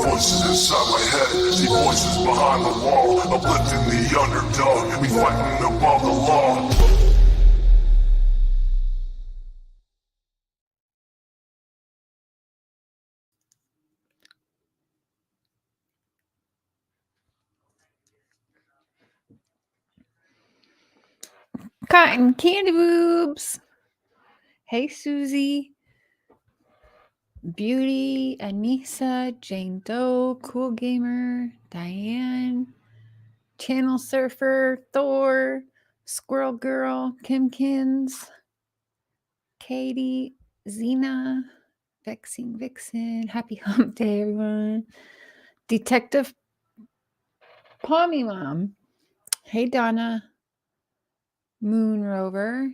voices inside my head. See voices behind the wall, uplifting the underdog. We fighting above the law. Cotton candy boobs. Hey, Susie. Beauty, Anissa, Jane Doe, Cool Gamer, Diane, Channel Surfer, Thor, Squirrel Girl, Kimkins, Katie, Xena, Vexing Vixen. Happy Hump Day, everyone. Detective Palmy Mom. Hey, Donna. Moon Rover.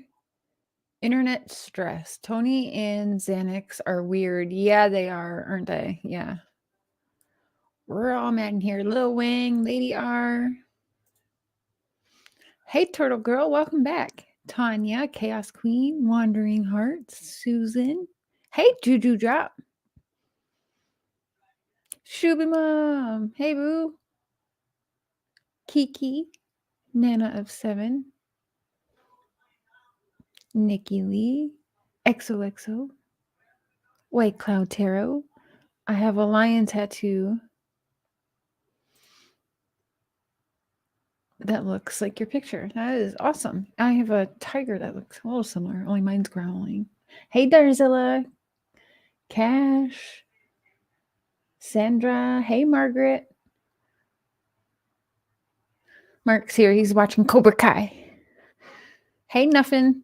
Internet stress. Tony and Xanax are weird. Yeah, they are, aren't they? Yeah. We're all mad in here. Lil Wang, Lady R. Hey, Turtle Girl, welcome back. Tanya, Chaos Queen, Wandering Hearts, Susan. Hey, Juju Drop. Shuby Mom. Hey, Boo. Kiki, Nana of 7. Nikki Lee, XOXO, White Cloud Tarot. I have a lion tattoo that looks like your picture. That is awesome. I have a tiger that looks a little similar, only mine's growling. Hey, Darzilla, Cash, Sandra. Hey, Margaret. Mark's here. He's watching Cobra Kai. Hey, Nuffin.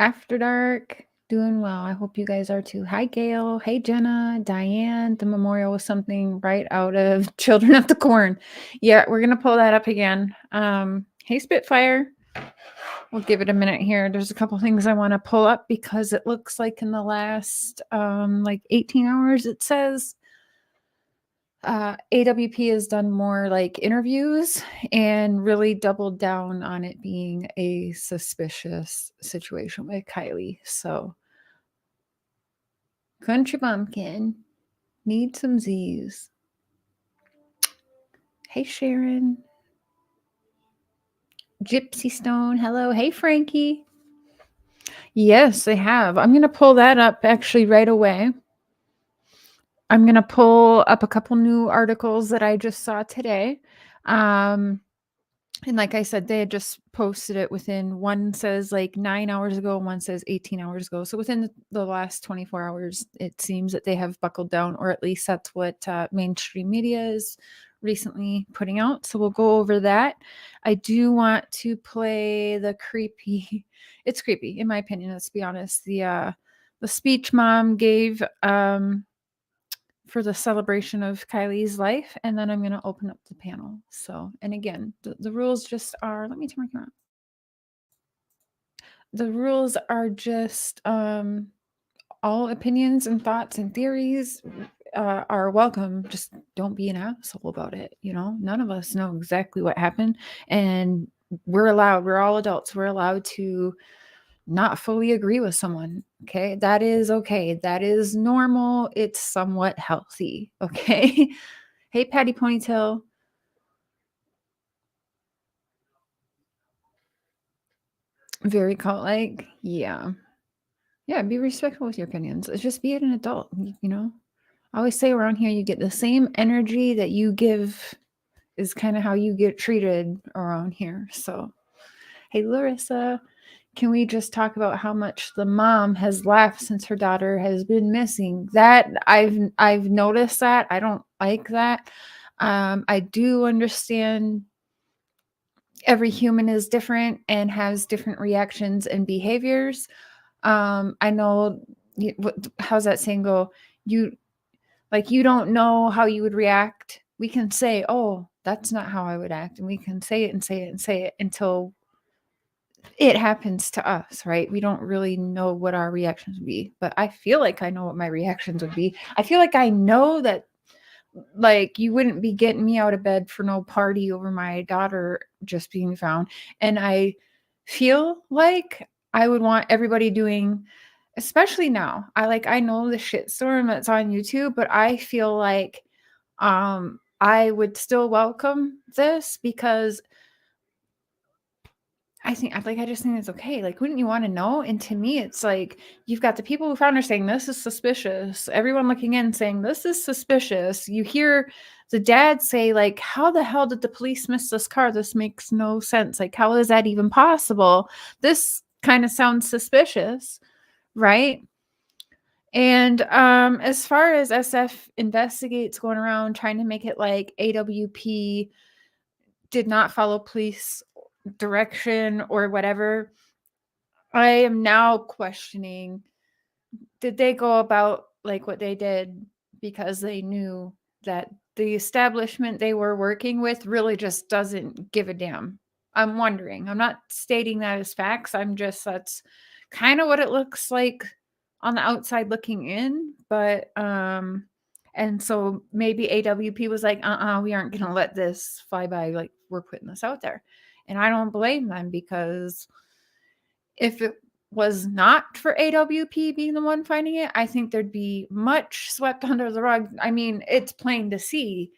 After Dark. Doing well. I hope you guys are too. Hi, Gail. Hey, Jenna. Diane. The memorial was something right out of Children of the Corn. Yeah, we're going to pull that up again. Hey, Spitfire. We'll give it a minute here. There's a couple things I want to pull up because it looks like in the last 18 hours it says AWP has done more like interviews and really doubled down on it being a suspicious situation with Kylie. So, Country Bumpkin, need some Z's. Hey, Sharon. Gypsy Stone, hello. Hey, Frankie. Yes, they have. I'm going to pull that up actually right away. I'm going to pull up a couple new articles that I just saw today. And like I said, they had just posted it within, one says like 9 hours ago, one says 18 hours ago. So within the last 24 hours, it seems that they have buckled down, or at least that's what mainstream media is recently putting out. So we'll go over that. I do want to play the creepy, it's creepy in my opinion, let's be honest. The speech mom gave for the celebration of Kylie's life, and then I'm going to open up the panel. So, and again, the rules just are, let me turn my camera on. The rules are just all opinions and thoughts and theories are welcome. Just don't be an asshole about it. You know, none of us know exactly what happened, and we're all adults. We're allowed to not fully agree with someone. Okay. That is okay. That is normal. It's somewhat healthy. Okay. Hey, Patty Ponytail. Very cult-like. Yeah. Yeah. Be respectful with your opinions. It's just be an adult. You know, I always say around here, you get the same energy that you give is kind of how you get treated around here. So, hey, Larissa. Can we just talk about how much the mom has laughed since her daughter has been missing? That I've noticed that. I don't like that. I do understand every human is different and has different reactions and behaviors. I know, how's that saying go? You don't know how you would react. We can say, oh, that's not how I would act. And we can say it and say it and say it until it happens to us, right? We don't really know what our reactions would be, but I feel like I know what my reactions would be. I feel like I know that, like, you wouldn't be getting me out of bed for no party over my daughter just being found. And I feel like I would want everybody doing, especially now, I know the shitstorm that's on YouTube, but I feel like I would still welcome this because I just think it's okay. Like, wouldn't you want to know? And to me, it's like you've got the people who found her saying this is suspicious. Everyone looking in saying this is suspicious. You hear the dad say, like, how the hell did the police miss this car? This makes no sense. Like, how is that even possible? This kind of sounds suspicious, right? And as far as SF investigates going around trying to make it like AWP did not follow police direction or whatever, I am now questioning, did they go about like what they did because they knew that the establishment they were working with really just doesn't give a damn? I'm wondering. I'm not stating that as facts. That's kind of what it looks like on the outside looking in, but and so maybe AWP was like, we aren't going to let this fly by. Like, we're putting this out there. And I don't blame them, because if it was not for AWP being the one finding it, I think there'd be much swept under the rug. I mean, it's plain to see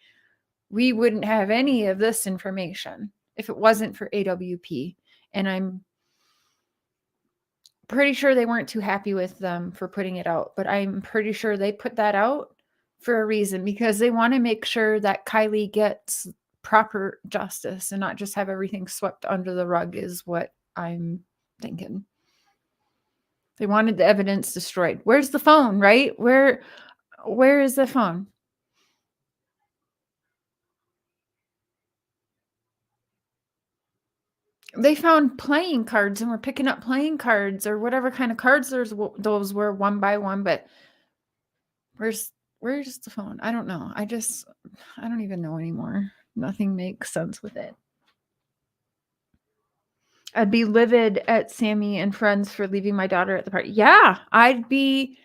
we wouldn't have any of this information if it wasn't for AWP. And I'm pretty sure they weren't too happy with them for putting it out, but I'm pretty sure they put that out for a reason, because they want to make sure that Kylie gets proper justice and not just have everything swept under the rug, is what I'm thinking. They wanted the evidence destroyed. Where's the phone, right? Where is the phone? They found playing cards and were picking up playing cards or whatever kind of cards those were, one by one, but where's the phone? I don't know. I don't even know anymore. Nothing makes sense with it. I'd be livid at Sammy and friends for leaving my daughter at the party. Yeah, I'd be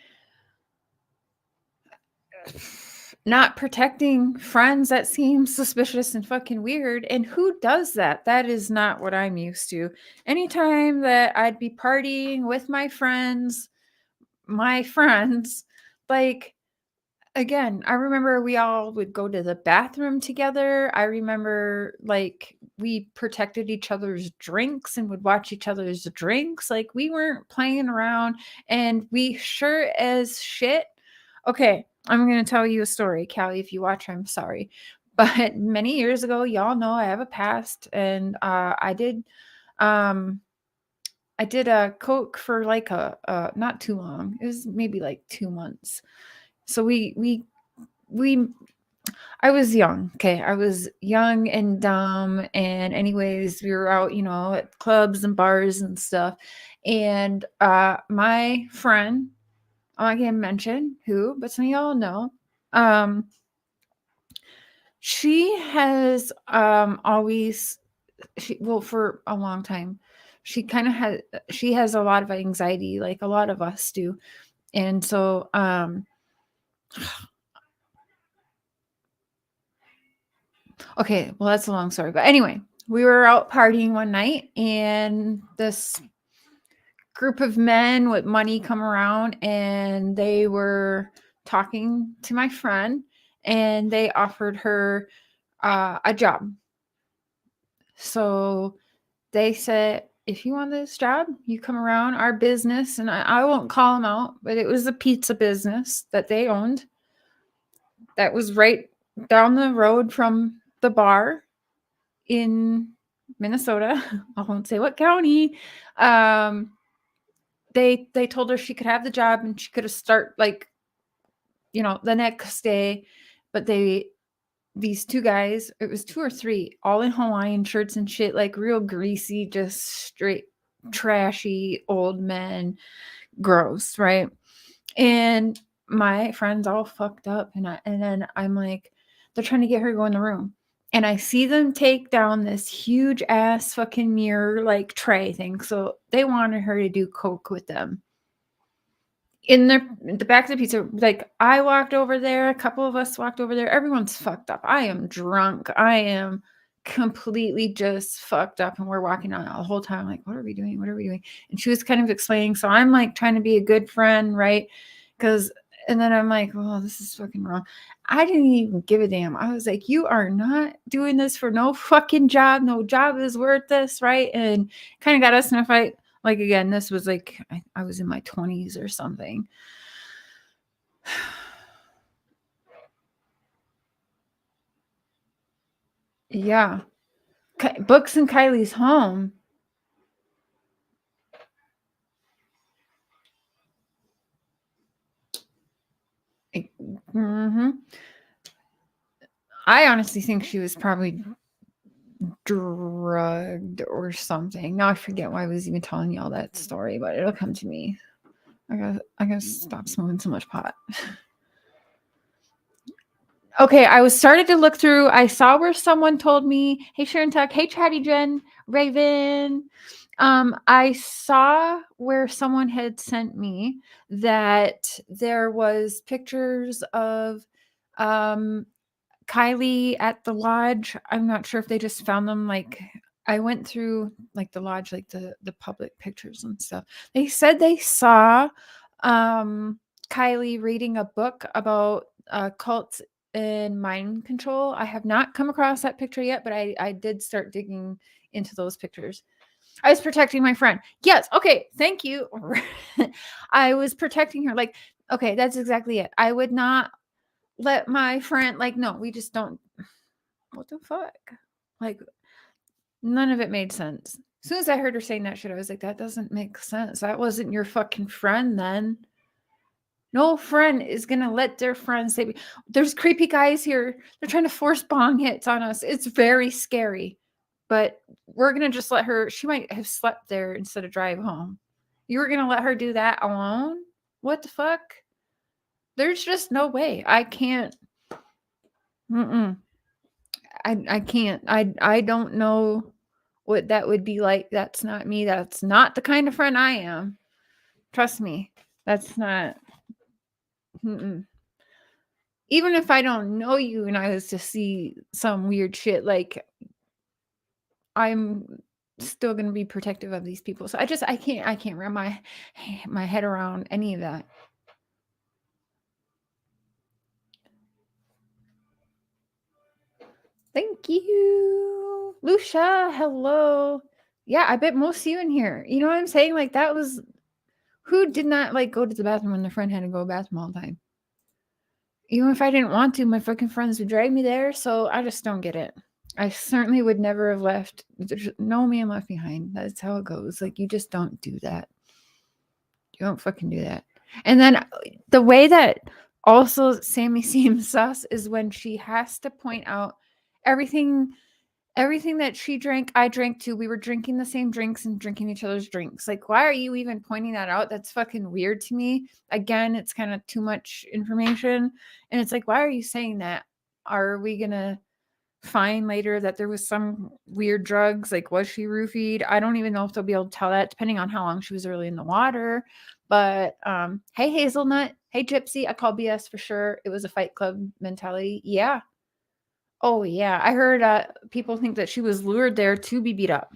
not protecting friends. That seems suspicious and fucking weird. And who does that? That is not what I'm used to. Anytime that I'd be partying with my friends, like, again, I remember we all would go to the bathroom together. I remember, like, we protected each other's drinks and would watch each other's drinks. Like, we weren't playing around, and we sure as shit. Okay, I'm going to tell you a story, Callie. If you watch, I'm sorry. But many years ago, y'all know I have a past, and I did a coke for like not too long. It was maybe like 2 months. So I was young. Okay. I was young and dumb. And anyways, we were out, at clubs and bars and stuff. And my friend, I'm not gonna mention who, but some of y'all know. She has always for a long time, she has a lot of anxiety, like a lot of us do. And so okay, well, that's a long story. But anyway, we were out partying one night, and this group of men with money come around, and they were talking to my friend, and they offered her a job. So they said, if you want this job, you come around our business, and I won't call them out, but it was a pizza business that they owned that was right down the road from the bar in Minnesota. I won't say what county. They told her she could have the job and she could have start, like, the next day. But these two guys, it was 2 or 3, all in Hawaiian shirts and shit, like real greasy, just straight trashy old men, gross, right? And my friend's all fucked up, and then I'm like, they're trying to get her to go in the room. And I see them take down this huge ass fucking mirror, like, tray thing. So they wanted her to do coke with them. In the back of the pizza, like, I walked over there, a couple of us walked over there. Everyone's fucked up. I am drunk. I am completely just fucked up. And we're walking on the whole time, like, what are we doing? What are we doing? And she was kind of explaining. So I'm like trying to be a good friend, right? Because And then I'm like, oh, this is fucking wrong. I didn't even give a damn. I was like, you are not doing this for no fucking job. No job is worth this, right? And kind of got us in a fight. Like, again, this was like, I was in my 20s or something. Yeah. Books in Kylie's home. Mm-hmm. I honestly think she was probably drugged or something. Now I forget why I was even telling you all that story, but it'll come to me. I gotta stop smoking so much pot. Okay, I was started to look through. I saw where someone told me, "Hey Sharon Tuck, hey Chatty Jen, Raven." I saw where someone had sent me that there was pictures of Kylie at the lodge. I'm not sure if they just found them. Like, I went through like the lodge, like the public pictures and stuff. They said they saw Kylie reading a book about cults and mind control. I have not come across that picture yet, but I did start digging into those pictures. I was protecting my friend. Yes. Okay. Thank you. I was protecting her. Like, okay, that's exactly it. I would not let my friend, like, no, we just don't. What the fuck? Like, none of it made sense. As soon as I heard her saying that shit, I was like, that doesn't make sense. That wasn't your fucking friend then. No friend is gonna let their friends say, there's creepy guys here. They're trying to force bong hits on us. It's very scary. But we're gonna just let her, she might have slept there instead of drive home. You were gonna let her do that alone? What the fuck? There's just no way. I can't. I can't. I don't know what that would be like. That's not me. That's not the kind of friend I am. Trust me. That's not. Mm-mm. Even if I don't know you and I was to see some weird shit, like, I'm still gonna be protective of these people. So I can't wrap my head around any of that. Thank you. Lucia, hello. Yeah, I bet most of you in here. You know what I'm saying? Like, that was, who did not like go to the bathroom when their friend had to go to the bathroom all the time? Even if I didn't want to, my fucking friends would drag me there. So I just don't get it. I certainly would never have left. There's no man left behind. That's how it goes. Like, you just don't do that. You don't fucking do that. And then the way that also Sammy seems sus is when she has to point out everything that she drank, I drank too. We were drinking the same drinks and drinking each other's drinks. Like, why are you even pointing that out? That's fucking weird to me. Again, it's kind of too much information. And it's like, why are you saying that? Are we going to find later that there was some weird drugs? Like, was she roofied? I don't even know if they'll be able to tell that, depending on how long she was early in the water. But hey, Hazelnut. Hey, Gypsy. I call BS for sure. It was a Fight Club mentality. Yeah. Oh, yeah. I heard people think that she was lured there to be beat up.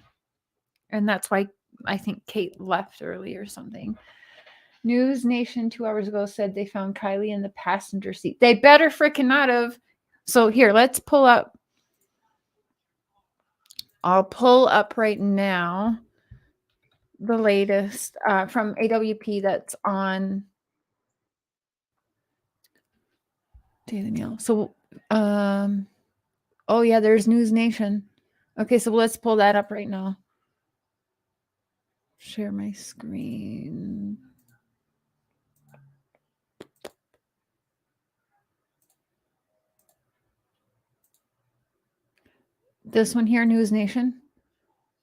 And that's why I think Kate left early or something. News Nation 2 hours ago said they found Kylie in the passenger seat. They better freaking not have. So here, let's pull up. I'll pull up right now the latest from AWP that's on Daily Mail. So, oh yeah, there's News Nation. Okay, so let's pull that up right now. Share my screen. This one here, News Nation.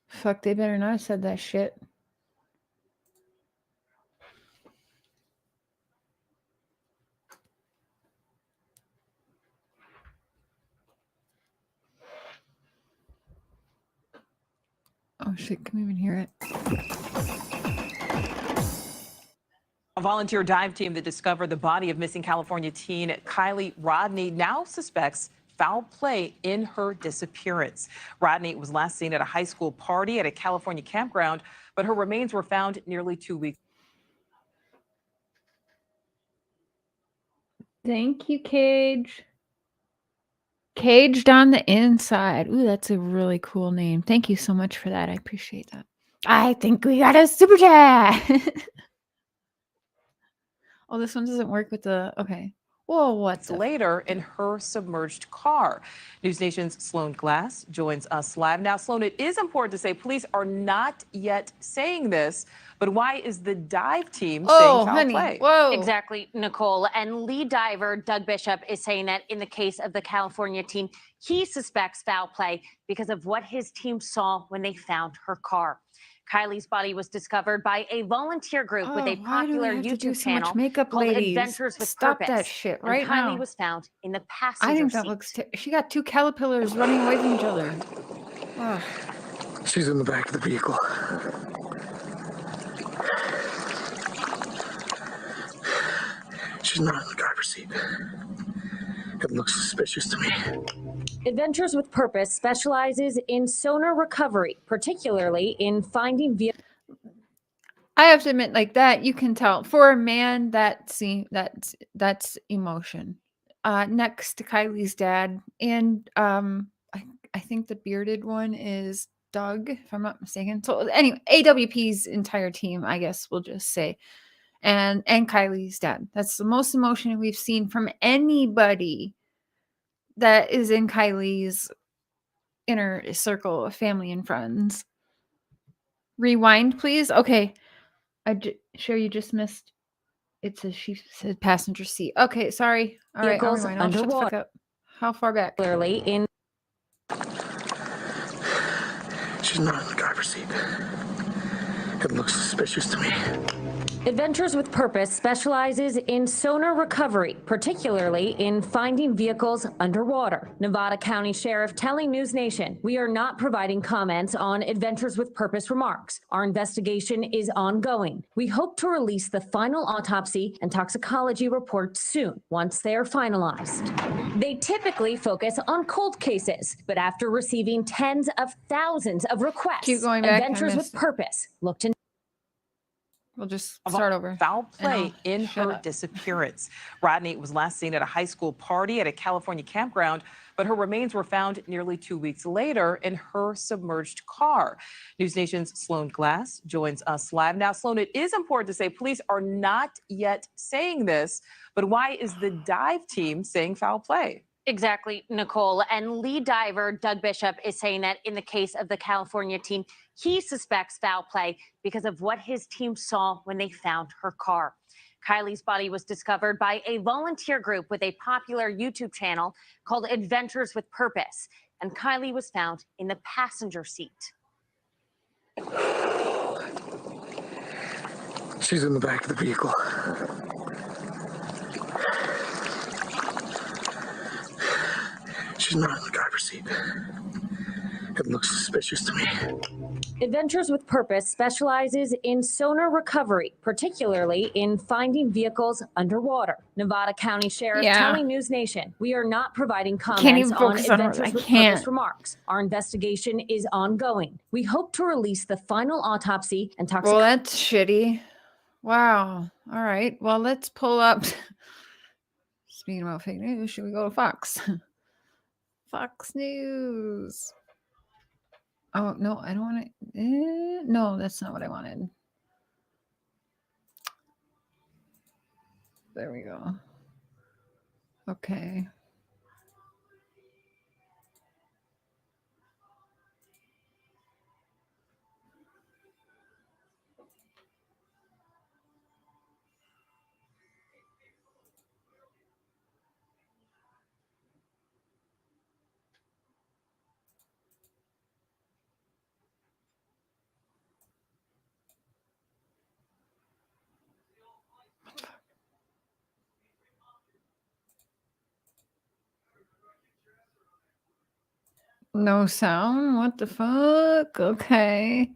Fuck, they better not have said that shit. Oh shit, can we even hear it? A volunteer dive team that discovered the body of missing California teen Kylie Rodney now suspects foul play in her disappearance. Rodney was last seen at a high school party at a California campground, but her remains were found nearly 2 weeks. Thank you, Cage. Caged on the inside. Ooh, that's a really cool name. Thank you so much for that. I appreciate that. I think we got a super chat. Oh, this one doesn't work with the. Okay. Whoa, what the? Later in her submerged car. News Nation's Sloan Glass joins us live now. Sloan, it is important to say police are not yet saying this, but why is the dive team saying foul play? Whoa. Exactly, Nicole. And lead diver Doug Bishop is saying that in the case of the California team, he suspects foul play because of what his team saw when they found her car. Kylie's body was discovered by a volunteer group with a popular YouTube channel makeup, called ladies? Adventures with Stop Purpose. that shit right and Kylie now. was found in the I passenger think that seat. looks. She got two caterpillars running away from each other. Ugh. She's in the back of the vehicle. She's not in the driver's seat. It looks suspicious to me. Adventures with Purpose specializes in sonar recovery, particularly in finding vehicles. I have to admit, like that, you can tell for a man that's emotion. Next to Kylie's dad, and I think the bearded one is Doug, if I'm not mistaken. So anyway, AWP's entire team, I guess we'll just say, and Kylie's dad. That's the most emotion we've seen from anybody that is in Kylie's inner circle of family and friends. Rewind, please. Okay. Sure, you just missed. It says she said passenger seat. Okay, sorry. All right, I'll rewind. I'll shut the fuck up. How far back? Clearly in She's not in the driver's seat. It looks suspicious to me. Adventures with Purpose specializes in sonar recovery, particularly in finding vehicles underwater. Nevada County Sheriff telling News Nation, "We are not providing comments on Adventures with Purpose remarks. Our investigation is ongoing. We hope to release the final autopsy and toxicology report soon, once they are finalized." They typically focus on cold cases, but after receiving tens of thousands of requests, Keep going back. Adventures with Purpose looked into We'll just start over. Foul play I'll in shut her up. disappearance. Rodney was last seen at a high school party at a California campground, but her remains were found nearly 2 weeks later in her submerged car. News Nation's Sloan Glass joins us live now. Sloan, it is important to say police are not yet saying this, but why is the dive team saying foul play? Exactly, Nicole. And lead diver Doug Bishop is saying that in the case of the California team, he suspects foul play because of what his team saw when they found her car. Kylie's body was discovered by a volunteer group with a popular YouTube channel called Adventures with Purpose. And Kylie was found in the passenger seat. She's in the back of the vehicle. She's not in the driver's seat. It looks suspicious to me. Adventures with Purpose specializes in sonar recovery, particularly in finding vehicles underwater. Nevada County Sheriff telling News Nation, "We are not providing comments on Adventures with Purpose remarks. Our investigation is ongoing. We hope to release the final autopsy and toxicology." Well, that's shitty. Wow. All right. Well, let's pull up. Speaking about fake news, should we go to Fox? Fox News. Oh, no, I don't want to. No, that's not what I wanted. There we go. Okay. No sound? What the fuck? Okay.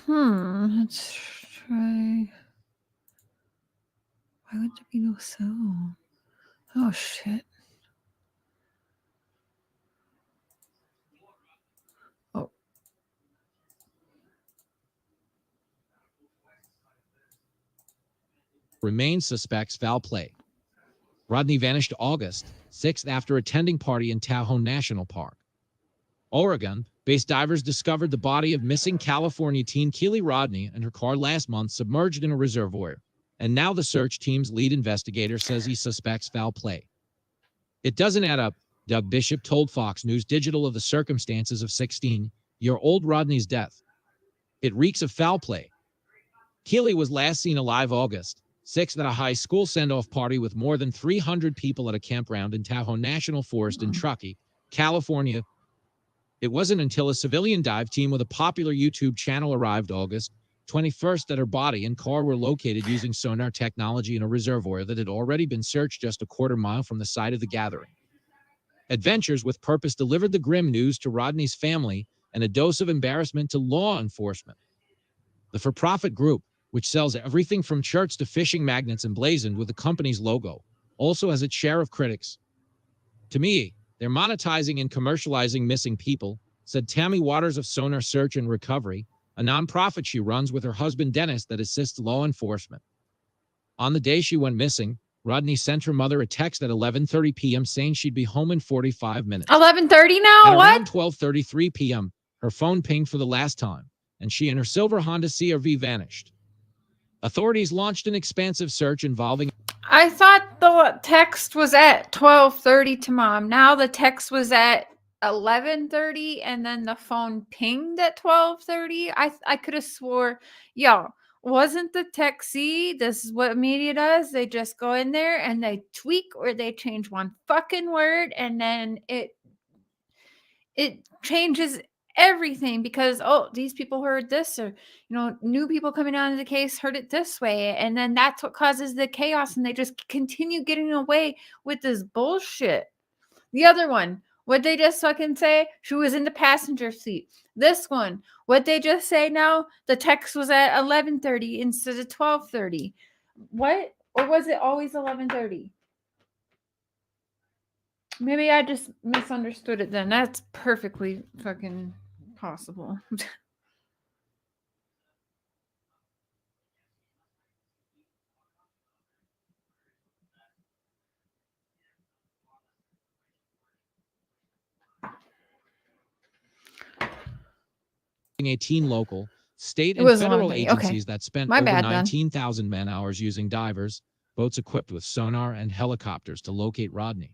Let's try. Why would there be no sound? Oh, shit. remains suspects foul play. Rodney vanished August 6th after attending party in Tahoe National Park. Oregon-based divers discovered the body of missing California teen Kielys Rodni and her car last month submerged in a reservoir, and now the search team's lead investigator says he suspects foul play. It doesn't add up, Doug Bishop told Fox News Digital of the circumstances of 16-year-old Rodney's death. It reeks of foul play. Kielys was last seen alive August 6th at a high school send-off party with more than 300 people at a campground in Tahoe National Forest in Truckee, California. It wasn't until a civilian dive team with a popular YouTube channel arrived August 21st that her body and car were located using sonar technology in a reservoir that had already been searched just a quarter-mile from the site of the gathering. Adventures with Purpose delivered the grim news to Rodney's family and a dose of embarrassment to law enforcement. The for-profit group, which sells everything from shirts to fishing magnets emblazoned with the company's logo, also has its share of critics. To me, they're monetizing and commercializing missing people, said Tammy Waters of Sonar Search and Recovery, a nonprofit she runs with her husband Dennis that assists law enforcement. On the day she went missing, Rodney sent her mother a text at 11:30 p.m. saying she'd be home in 45 minutes. 11:30 now? At What? around 12:33 p.m., her phone pinged for the last time, and she and her silver Honda CRV vanished. Authorities launched an expansive search involving... I thought the text was at 12:30 to mom. Now the text was at 11:30 and then the phone pinged at 12:30. I could have swore, wasn't the text, see, this is what media does. They just go in there and they tweak or they change one fucking word and then it changes everything because these people heard this, or new people coming onto the case heard it this way, and then that's what causes the chaos and they just continue getting away with this bullshit. The other one, what they just fucking say, she was in the passenger seat. This one, what they just say now, the text was at 11:30 instead of 12:30. What? Or was it always 11:30? Maybe I just misunderstood it then. That's perfectly fucking possible. a teen local, state, It and was federal 11:30. agencies Okay. that spent My over bad, then. 19,000 man-hours using divers, boats equipped with sonar and helicopters to locate Rodney.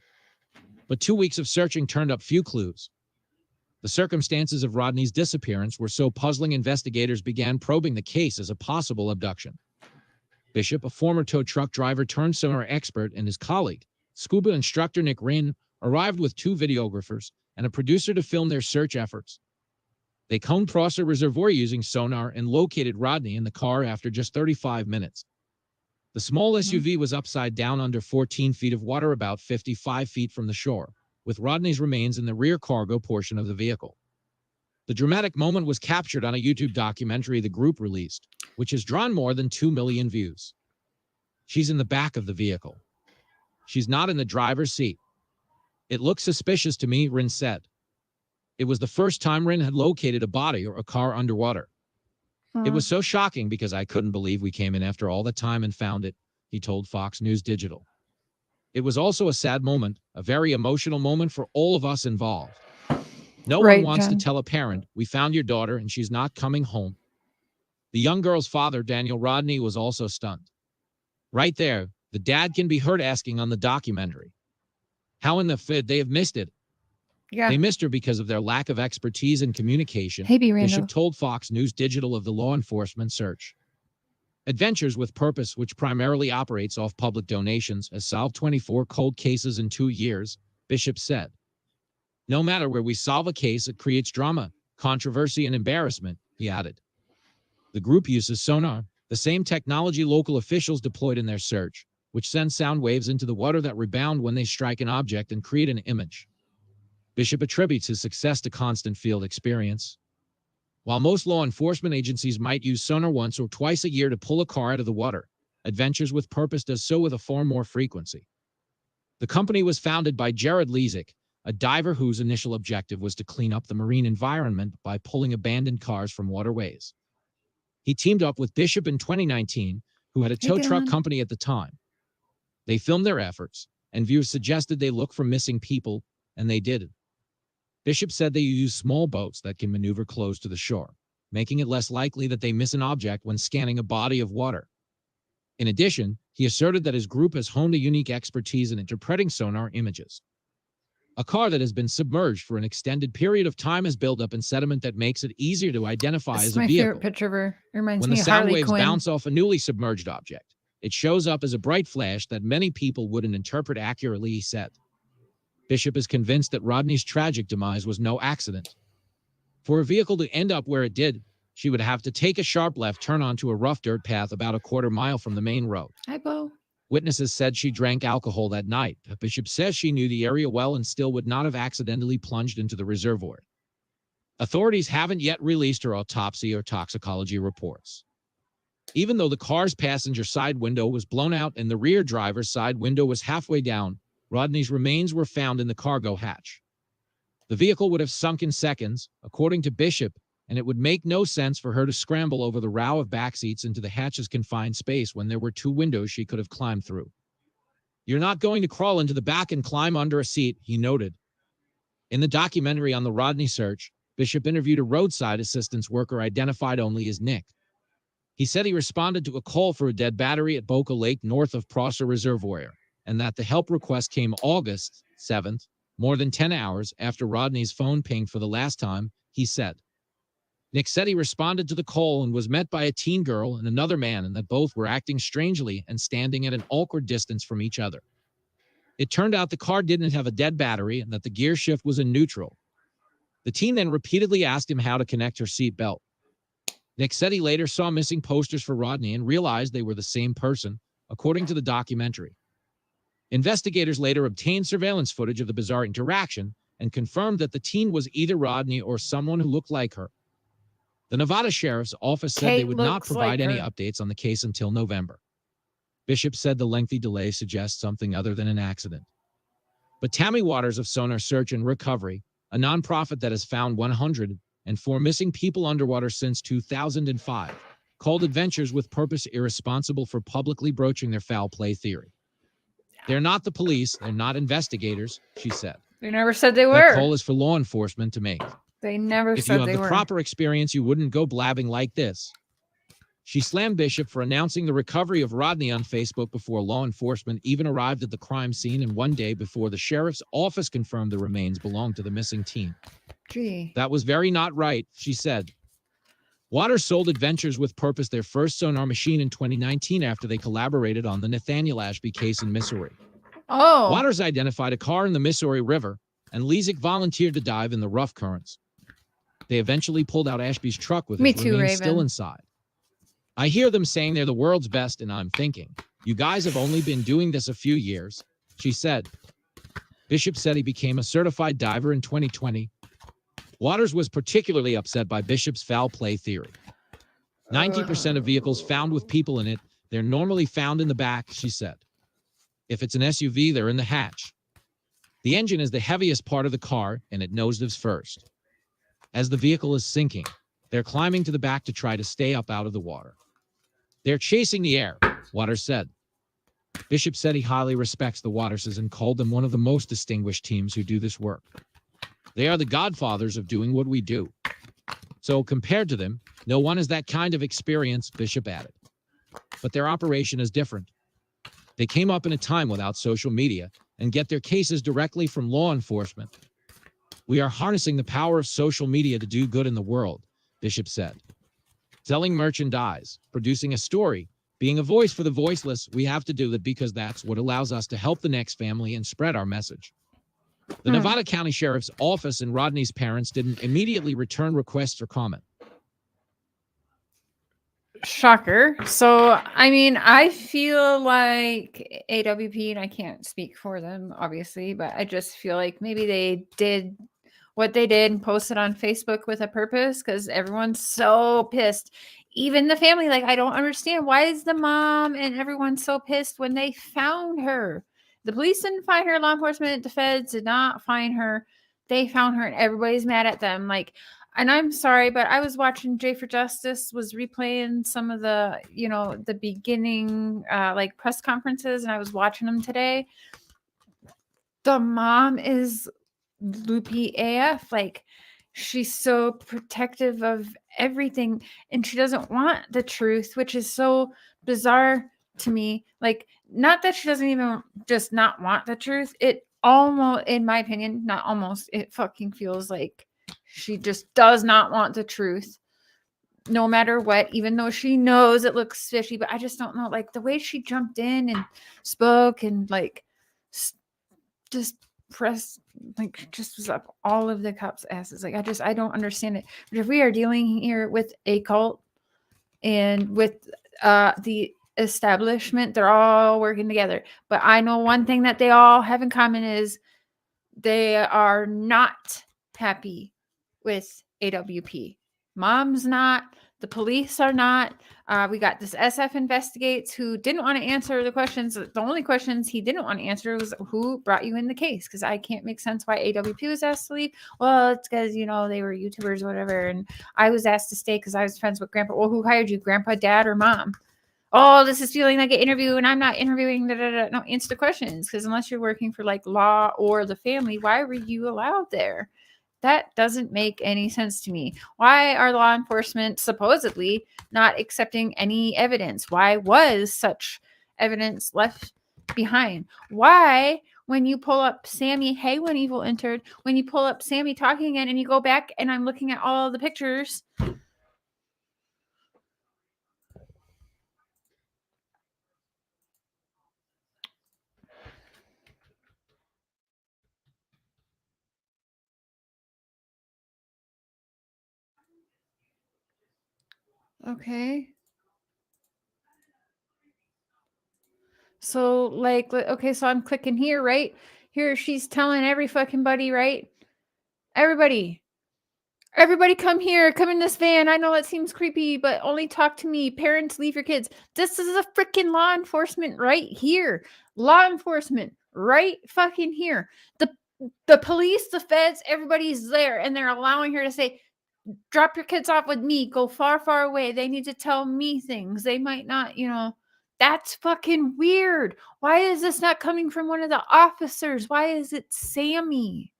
But 2 weeks of searching turned up few clues. The circumstances of Rodney's disappearance were so puzzling investigators began probing the case as a possible abduction. Bishop, a former tow truck driver turned sonar expert, and his colleague, scuba instructor Nick Rinn, arrived with 2 videographers and a producer to film their search efforts. They combed Prosser Reservoir using sonar and located Rodney in the car after just 35 minutes. The small SUV was upside down under 14 feet of water about 55 feet from the shore, with Rodney's remains in the rear cargo portion of the vehicle. The dramatic moment was captured on a YouTube documentary the group released, which has drawn more than 2 million views. She's in the back of the vehicle. She's not in the driver's seat. It looks suspicious to me, Rinn said. It was the first time Rinn had located a body or a car underwater. It was so shocking because I couldn't believe we came in after all the time and found it, he told Fox News Digital. It was also a sad moment, a very emotional moment for all of us involved. No one wants to tell a parent, we found your daughter and she's not coming home. The young girl's father, Daniel Rodney, was also stunned. Right there, the dad can be heard asking on the documentary, how in the fit they have missed it. Yeah. They missed her because of their lack of expertise in communication, Hey, B. Randall. Bishop told Fox News Digital of the law enforcement search. Adventures with Purpose, which primarily operates off public donations, has solved 24 cold cases in 2 years, Bishop said. No matter where we solve a case, it creates drama, controversy, and embarrassment, he added. The group uses sonar, the same technology local officials deployed in their search, which sends sound waves into the water that rebound when they strike an object and create an image. Bishop attributes his success to constant field experience. While most law enforcement agencies might use sonar once or twice a year to pull a car out of the water, Adventures with Purpose does so with a far more frequency. The company was founded by Jared Lezik, a diver whose initial objective was to clean up the marine environment by pulling abandoned cars from waterways. He teamed up with Bishop in 2019 who had a Hey, tow truck Dylan. company at the time. They filmed their efforts, and viewers suggested they look for missing people, and they did. Bishop said they use small boats that can maneuver close to the shore, making it less likely that they miss an object when scanning a body of water. In addition, he asserted that his group has honed a unique expertise in interpreting sonar images. A car that has been submerged for an extended period of time has built up in sediment that makes it easier to identify This as is a my vehicle. favorite picture of her. It reminds When me the of sound Harley waves Quinn. bounce off a newly submerged object, it shows up as a bright flash that many people wouldn't interpret accurately, he said. Bishop is convinced that Rodney's tragic demise was no accident. For a vehicle to end up where it did, she would have to take a sharp left turn onto a rough dirt path about a quarter mile from the main road. Hi, Bo. Witnesses said she drank alcohol that night. Bishop says she knew the area well and still would not have accidentally plunged into the reservoir. Authorities haven't yet released her autopsy or toxicology reports. Even though the car's passenger side window was blown out and the rear driver's side window was halfway down, Rodney's remains were found in the cargo hatch. The vehicle would have sunk in seconds, according to Bishop, and it would make no sense for her to scramble over the row of back seats into the hatch's confined space when there were two windows she could have climbed through. You're not going to crawl into the back and climb under a seat, he noted. In the documentary on the Rodney search, Bishop interviewed a roadside assistance worker identified only as Nick. He said he responded to a call for a dead battery at Boca Lake north of Prosser Reservoir, and that the help request came August 7th, more than 10 hours after Rodney's phone pinged for the last time, he said. Nick said he responded to the call and was met by a teen girl and another man, and that both were acting strangely and standing at an awkward distance from each other. It turned out the car didn't have a dead battery and that the gear shift was in neutral. The teen then repeatedly asked him how to connect her seat belt. Nick said he later saw missing posters for Rodney and realized they were the same person, according to the documentary. Investigators later obtained surveillance footage of the bizarre interaction and confirmed that the teen was either Rodney or someone who looked like her. The Nevada Sheriff's Office said they Kate would not looks provide like any her. updates on the case until November. Bishop said the lengthy delay suggests something other than an accident. But Tammy Waters of Sonar Search and Recovery, a nonprofit that has found 104 missing people underwater since 2005, called Adventures with Purpose irresponsible for publicly broaching their foul play theory. They're not the police, they're not investigators, she said. They never said they That were. call is for law enforcement to make. They never If you said have they the were. proper experience, you wouldn't go blabbing like this. She slammed Bishop for announcing the recovery of Rodney on Facebook before law enforcement even arrived at the crime scene and one day before the sheriff's office confirmed the remains belonged to the missing teen. Gee. That was very not right, she said. Waters sold Adventures with Purpose their first sonar machine in 2019 after they collaborated on the Nathaniel Ashby case in Missouri. Oh. Waters identified a car in the Missouri River, and Lezik volunteered to dive in the rough currents. They eventually pulled out Ashby's truck with Me his too, remains Raven. still inside. I hear them saying they're the world's best, and I'm thinking, you guys have only been doing this a few years, she said. Bishop said he became a certified diver in 2020. Waters was particularly upset by Bishop's foul play theory. 90% of vehicles found with people in it, they're normally found in the back, she said. If it's an SUV, they're in the hatch. The engine is the heaviest part of the car, and it nosedives first. As the vehicle is sinking, they're climbing to the back to try to stay up out of the water. They're chasing the air, Waters said. Bishop said he highly respects the Waterses and called them one of the most distinguished teams who do this work. They are the godfathers of doing what we do. So compared to them, no one has that kind of experience, Bishop added. But their operation is different. They came up in a time without social media and get their cases directly from law enforcement. We are harnessing the power of social media to do good in the world, Bishop said. Selling merchandise, producing a story, being a voice for the voiceless, we have to do that because that's what allows us to help the next family and spread our message. The Nevada County Sheriff's Office and Rodney's parents didn't immediately return requests for comment. Shocker. So, I mean, I feel like AWP, and I can't speak for them, obviously, but I just feel like maybe they did what they did and posted on Facebook with a purpose because everyone's so pissed. Even the family, like, I don't understand. Why is the mom and everyone so pissed when they found her? The police didn't find her. Law enforcement, the feds did not find her. They found her, and everybody's mad at them. Like, and I'm sorry, but I was watching J for Justice was replaying some of the, the beginning like press conferences, and I was watching them today. The mom is loopy AF. Like, she's so protective of everything, and she doesn't want the truth, which is so bizarre to me. Like, not that she doesn't even just not want the truth. It almost, in my opinion, not almost, it fucking feels like she just does not want the truth no matter what, even though she knows it looks fishy. But I just don't know, like, the way she jumped in and spoke and like just press, like, just was up all of the cops' asses. Like, I don't understand it. But if we are dealing here with a cult and with the establishment, they're all working together. But I know one thing that they all have in common is they are not happy with AWP. Mom's not. The police are not. We got this SF Investigates who didn't want to answer the questions. The only questions he didn't want to answer was who brought you in the case, because I can't make sense why AWP was asked to leave. Well, it's because, they were YouTubers or whatever, and I was asked to stay because I was friends with Grandpa. Well, who hired you, Grandpa, Dad, or Mom? Oh, this is feeling like an interview, and I'm not interviewing. No, answer the questions, because unless you're working for like law or the family, why were you allowed there? That doesn't make any sense to me. Why are law enforcement supposedly not accepting any evidence? Why was such evidence left behind? Why, when you pull up Sammy, hey, when evil entered, when you pull up Sammy talking again and you go back and I'm looking at all the pictures, okay. So, like, okay, so I'm clicking here, right? Here, she's telling every fucking buddy, right? Everybody come here, come in this van. I know it seems creepy, but only talk to me. Parents, leave your kids. This is a freaking law enforcement right here. Law enforcement right fucking here. The police, the feds, everybody's there, and they're allowing her to say, drop your kids off with me, go far, far away. They need to tell me things. They might not, that's fucking weird. Why is this not coming from one of the officers? Why is it Sammy?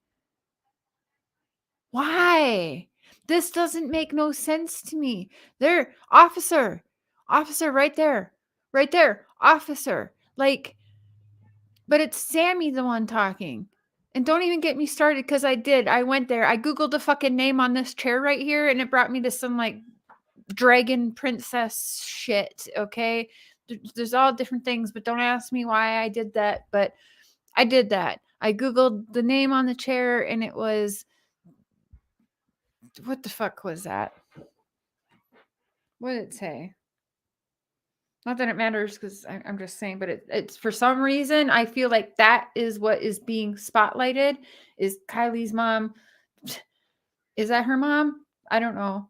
Why? This doesn't make no sense to me. There, officer right there, officer. Like, but it's Sammy the one talking. And don't even get me started, because I went there. I Googled the fucking name on this chair right here, and it brought me to some like dragon princess shit. Okay. There's all different things, but don't ask me why I did that. But I did that. I Googled the name on the chair, and it was, what the fuck was that? What did it say? Not that it matters, because I'm just saying, but it's for some reason, I feel like that is what is being spotlighted, is Kylie's mom. Is that her mom? I don't know.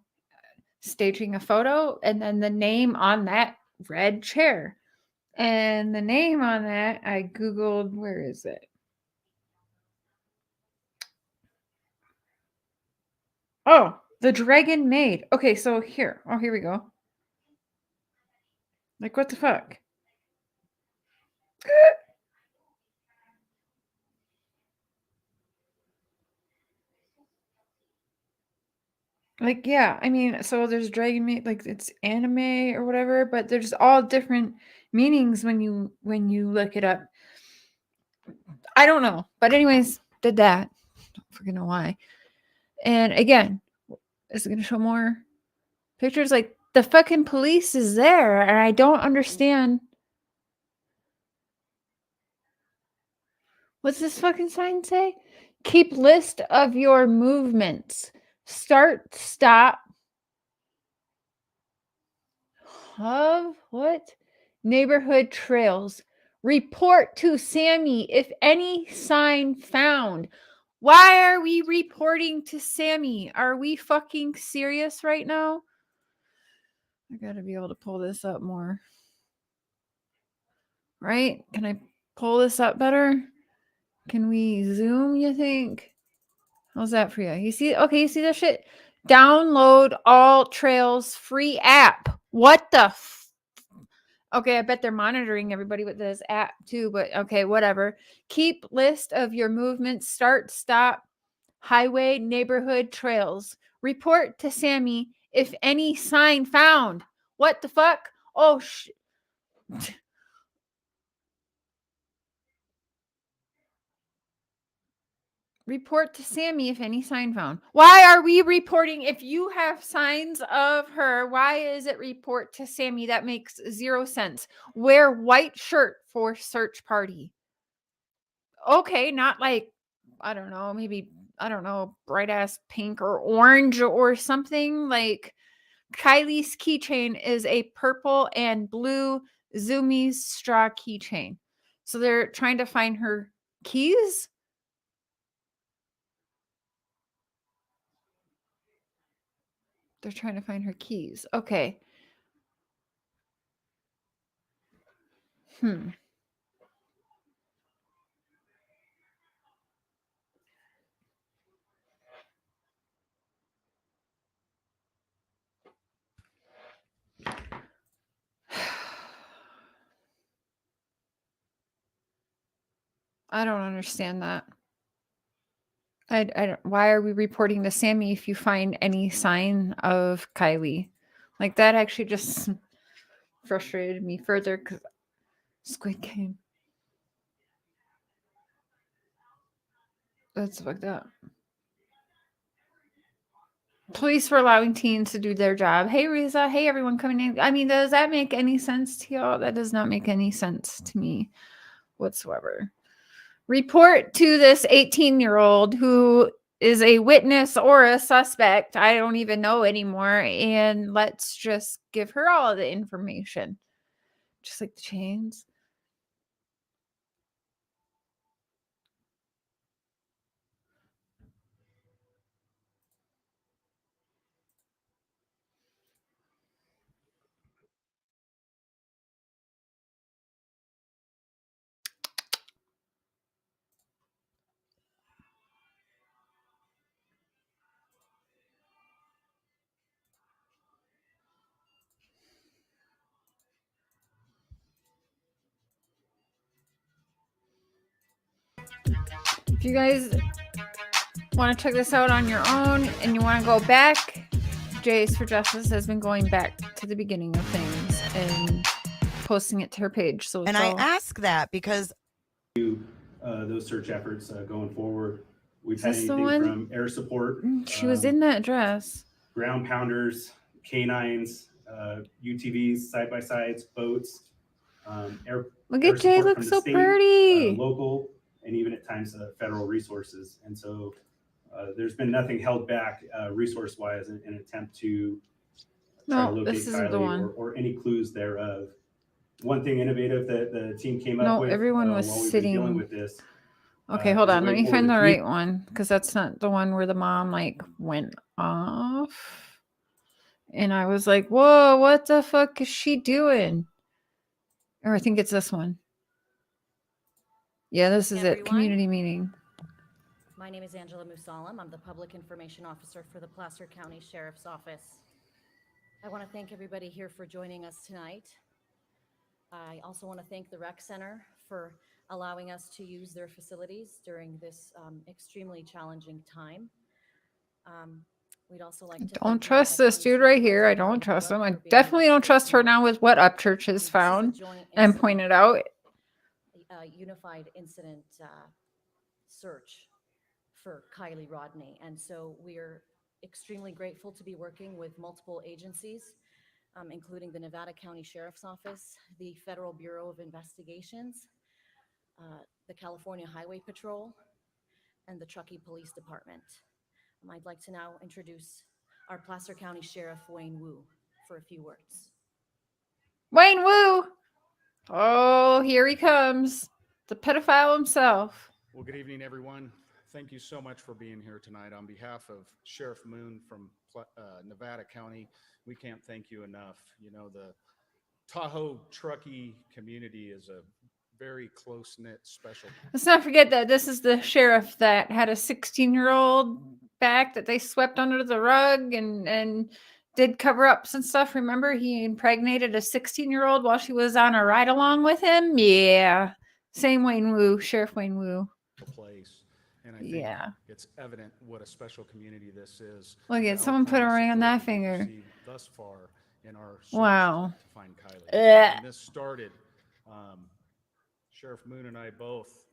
Staging a photo, and then the name on that red chair. And the name on that, I Googled, where is it? Oh, the Dragon Maid. Okay, so here. Oh, here we go. Like, what the fuck? Like, yeah, I mean, so there's Dragon Maid, like it's anime or whatever, but there's all different meanings when you look it up. I don't know. But anyways, did that. Don't freaking know why. And again, is it gonna show more pictures? Like, the fucking police is there, and I don't understand. What's this fucking sign say? Keep list of your movements. Start, stop. Of what? Neighborhood trails. Report to Sammy if any sign found. Why are we reporting to Sammy? Are we fucking serious right now? I gotta be able to pull this up more. Right? Can I pull this up better? Can we zoom, you think? How's that for you? You see? Okay, you see that shit? Download All Trails free app. What the okay, I bet they're monitoring everybody with this app too, but okay, whatever. Keep list of your movements, start, stop, highway, neighborhood, trails. Report to Sammy if any sign found. What the fuck? Oh, report to Sammy if any sign found. Why are we reporting? If you have signs of her, why is it report to Sammy? That makes zero sense. Wear white shirt for search party. Okay, not like, I don't know, maybe, I don't know, bright ass pink or orange or something. Like Kielys keychain is a purple and blue Zoomies straw keychain. So they're trying to find her keys. They're trying to find her keys. Okay. I don't understand that. I don't, why are we reporting to Sammy if you find any sign of Kylie? Like that actually just frustrated me further because Squid Game. That's fucked up. Police for allowing teens to do their job. Hey, Riza. Hey, everyone coming in. I mean, does that make any sense to y'all? That does not make any sense to me whatsoever. Report to this 18-year-old who is a witness or a suspect. I don't even know anymore. And let's just give her all the information. Just like the chains. If you guys want to check this out on your own and you want to go back, Jace for Justice has been going back to the beginning of things and posting it to her page. So and I ask that because those search efforts going forward. We've had Is this the anything one? from air support, She was in that dress. ground pounders, canines, UTVs, side-by-sides, boats, air Look air at Jay, support looks from the so state, pretty. local, and even at times federal resources. And so there's been nothing held back resource-wise in an attempt to try to No, locate this isn't the one. Kylie or any clues thereof. One thing innovative that the team came up No, with everyone was while we've been dealing sitting. with this. Okay, hold is a on. Let way me find forward. the right one because that's not the one where the mom like went off. And I was like, whoa, what the fuck is she doing? Or I think it's this one. Yeah, this is it. Community meeting. My name is Angela Musalam. I'm the Public Information Officer for the Placer County Sheriff's Office. I want to thank everybody here for joining us tonight. I also want to thank the Rec Center for allowing us to use their facilities during this extremely challenging time. We'd also like to Don't trust this dude right here. I don't trust him. I definitely don't trust her now with what Upchurch has found and pointed out. Unified incident search for Kylie Rodney. And so we're extremely grateful to be working with multiple agencies, including the Nevada County Sheriff's Office, the Federal Bureau of Investigations, the California Highway Patrol, and the Truckee Police Department. I'd like to now introduce our Placer County Sheriff, Wayne Wu, for a few words. Wayne Wu! Oh, here he comes. The pedophile himself. Well, good evening, everyone. Thank you so much for being here tonight. On behalf of Sheriff Moon from Nevada County, we can't thank you enough. You know, the Tahoe Truckee community is a very close-knit special. Let's not forget that this is the sheriff that had a 16-year-old back that they swept under the rug and did cover-ups and stuff. Remember, he impregnated a 16-year-old while she was on a ride-along with him? Yeah. Same Wayne Wu, Sheriff Wayne Wu. Place. And I think Yeah. it's evident what a special community this is. Look The at someone put a outpouring ring on that support we've finger. received thus far in our search Wow. to find Kiely. Ugh. And this started, Sheriff Moon and I both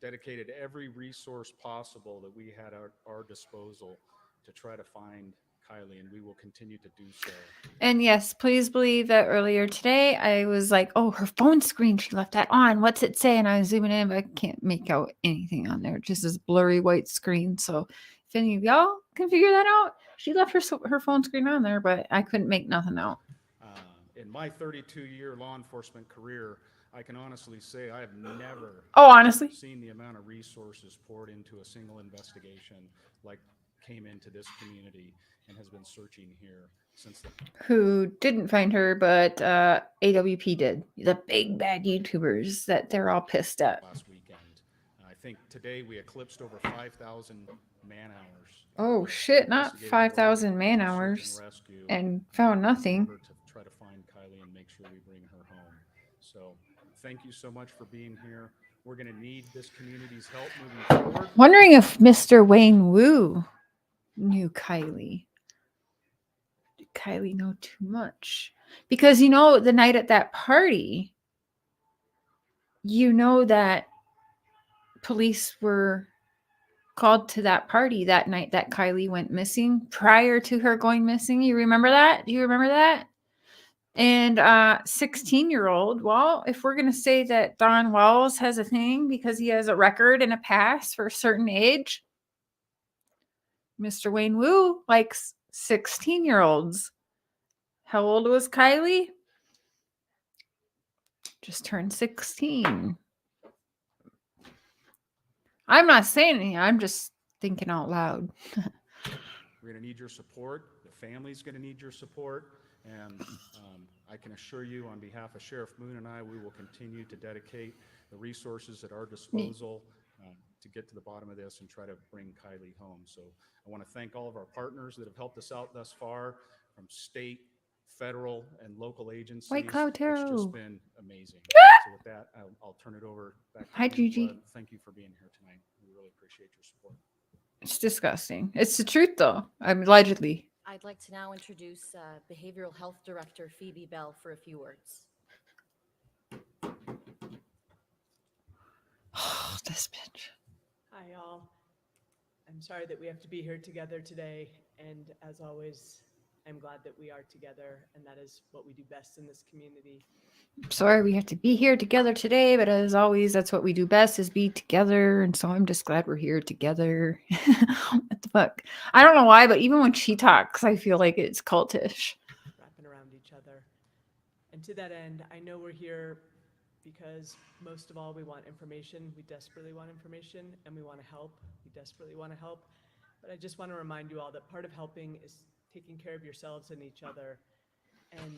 dedicated every resource possible that we had at our disposal to try to find Kiely, and we will continue to do so. And yes, please believe that earlier today I was like, oh, her phone screen, she left that on. What's it say? And I was zooming in, but I can't make out anything on there. Just this blurry white screen. So if any of y'all can figure that out, she left her phone screen on there, but I couldn't make nothing out. In my 32-year law enforcement career, I can honestly say I have never honestly seen the amount of resources poured into a single investigation like came into this community and has been searching here since then. Who didn't find her, but AWP did. The big bad YouTubers that they're all pissed at. Last weekend. I think today we eclipsed over 5,000 man-hours. Oh shit, not 5,000 man-hours and found nothing. To try to find Kiely and make sure we bring her home. So thank you so much for being here. We're going to need this community's help moving forward. Wondering if Mr. Wayne Wu knew Kiely. Did Kiely know too much? Because you know, the night at that party, you know that police were called to that party that night that Kiely went missing prior to her going missing. You remember that? Do you remember that? And 16-year-old, well, if we're going to say that Don Wells has a thing because he has a record and a pass for a certain age, Mr. Wayne Wu likes 16-year-olds. How old was Kiely? Just turned 16. I'm not saying anything. I'm just thinking out loud. We're going to need your support. The family's going to need your support. And I can assure you on behalf of Sheriff Moon and I, we will continue to dedicate the resources at our disposal to get to the bottom of this and try to bring Kiely home. So I want to thank all of our partners that have helped us out thus far, from state, federal, and local agencies. White Cloud Tarot. It's just been amazing. So with that, I'll turn it over back to Hi, you, Gigi. Blood. Thank you for being here tonight. We really appreciate your support. It's disgusting. It's the truth, though. I mean, allegedly. I'd like to now introduce Behavioral Health Director Phoebe Bell for a few words. Oh, this bitch. Hi, y'all. I'm sorry that we have to be here together today. And as always, I'm glad that we are together, and that is what we do best in this community. Sorry we have to be here together today, but as always, that's what we do best, is be together. And so I'm just glad we're here together. What the fuck? I don't know why, but even when she talks, I feel like it's cultish. Wrapping around each other. And to that end, I know we're here because most of all, we want information. We desperately want information, and we want to help. We desperately want to help. But I just want to remind you all that part of helping is taking care of yourselves and each other. And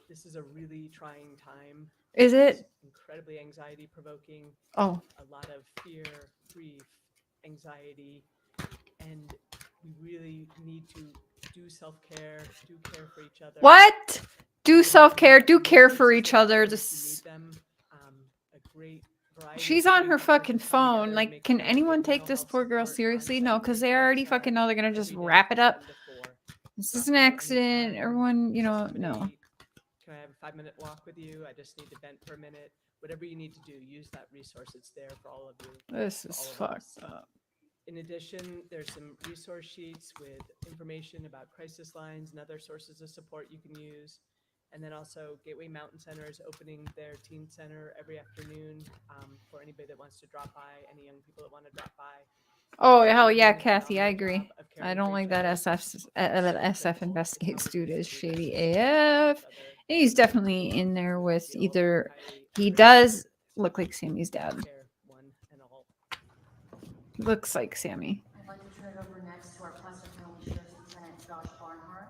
this is a really trying time. Is it? It's incredibly anxiety provoking. Oh. A lot of fear, grief, anxiety, and we really need to do self-care, do care for each other. What? Do self-care, do care for each other. This. A great variety. She's on her fucking phone. Like, can anyone take this poor girl seriously? No, because they already fucking know they're gonna just wrap it up. This is an accident. Everyone, you know, no. Can I have a 5-minute walk with you? I just need to vent for a minute. Whatever you need to do, use that resource. It's there for all of you. This is fucked up. In addition, there's some resource sheets with information about crisis lines and other sources of support you can use. And then also Gateway Mountain Center is opening their teen center every afternoon for anybody that wants to drop by, any young people that want to drop by. Oh, hell yeah, Kathy, I agree. I don't like that SF Investigates dude is shady AF. He's definitely in there with either, he does look like Sammy's dad. Looks like Sammy. I'd like to turn it over next to our Placer County Sheriff's Lieutenant Josh Barnhart.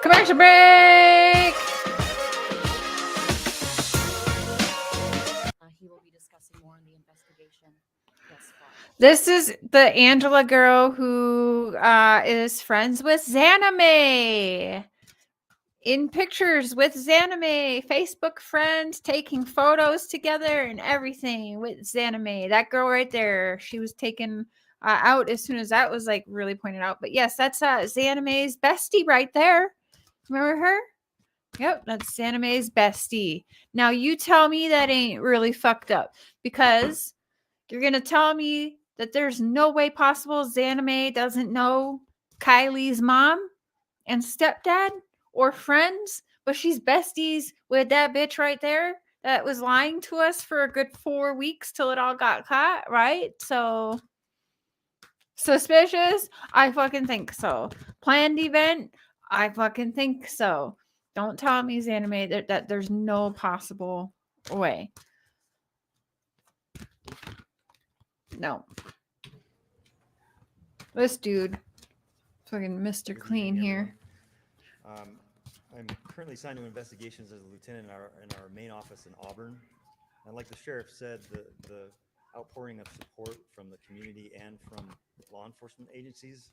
Commercial break! This is the Angela girl who is friends with Zanime. In pictures with Zanime, Facebook friends, taking photos together and everything with Zanime. That girl right there, she was taken out as soon as that was like really pointed out. But yes, that's Zanime's bestie right there. Remember her? Yep, that's Zanime's bestie. Now you tell me that ain't really fucked up, because you're gonna tell me that there's no way possible Zanime doesn't know Kylie's mom and stepdad or friends, but she's besties with that bitch right there that was lying to us for a good 4 weeks till it all got caught, right? So suspicious? I fucking think so. Planned event? I fucking think so. Don't tell me, Zanime, that there's no possible way. No. This dude, fucking Mr. Clean here. I'm currently assigned to investigations as a lieutenant in our main office in Auburn. And like the sheriff said, the outpouring of support from the community and from law enforcement agencies.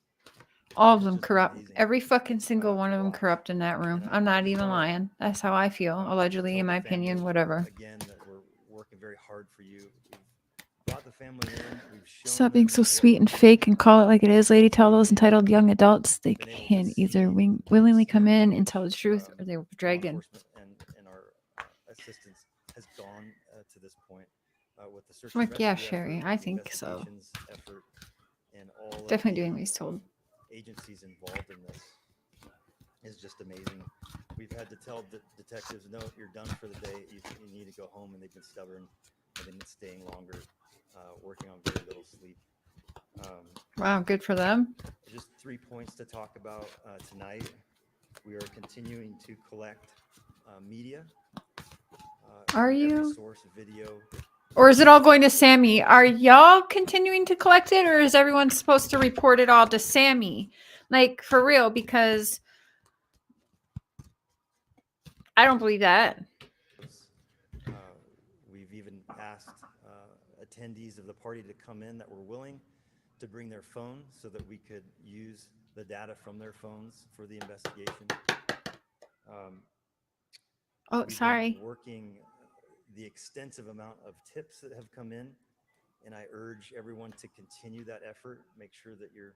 All of them corrupt. Every fucking single one of them corrupt in that room. I'm not even lying. That's how I feel. Allegedly, in my opinion, whatever. Again, that we're working very hard for you. We've brought the family in. We've shown Stop being so sweet and fake and call it like it is, lady. Tell those entitled young adults they can either willingly come in and tell the truth, or they were dragged in. And our assistance has gone to this point with the search. Like, yeah, Sherry, I think so. Effort and all Definitely doing what he's told. Agencies involved in this is just amazing. We've had to tell the detectives, no, you're done for the day. You need to go home, and they've been stubborn. I've been staying longer, working on very little sleep. Wow, good for them. Just 3 points to talk about tonight. We are continuing to collect media. Are you? Source video. Or is it all going to Sammy? Are y'all continuing to collect it, or is everyone supposed to report it all to Sammy? Like, for real, because I don't believe that. We've even asked attendees of the party to come in that were willing to bring their phone so that we could use the data from their phones for the investigation. Sorry. Working the extensive amount of tips that have come in, and I urge everyone to continue that effort. Make sure that you're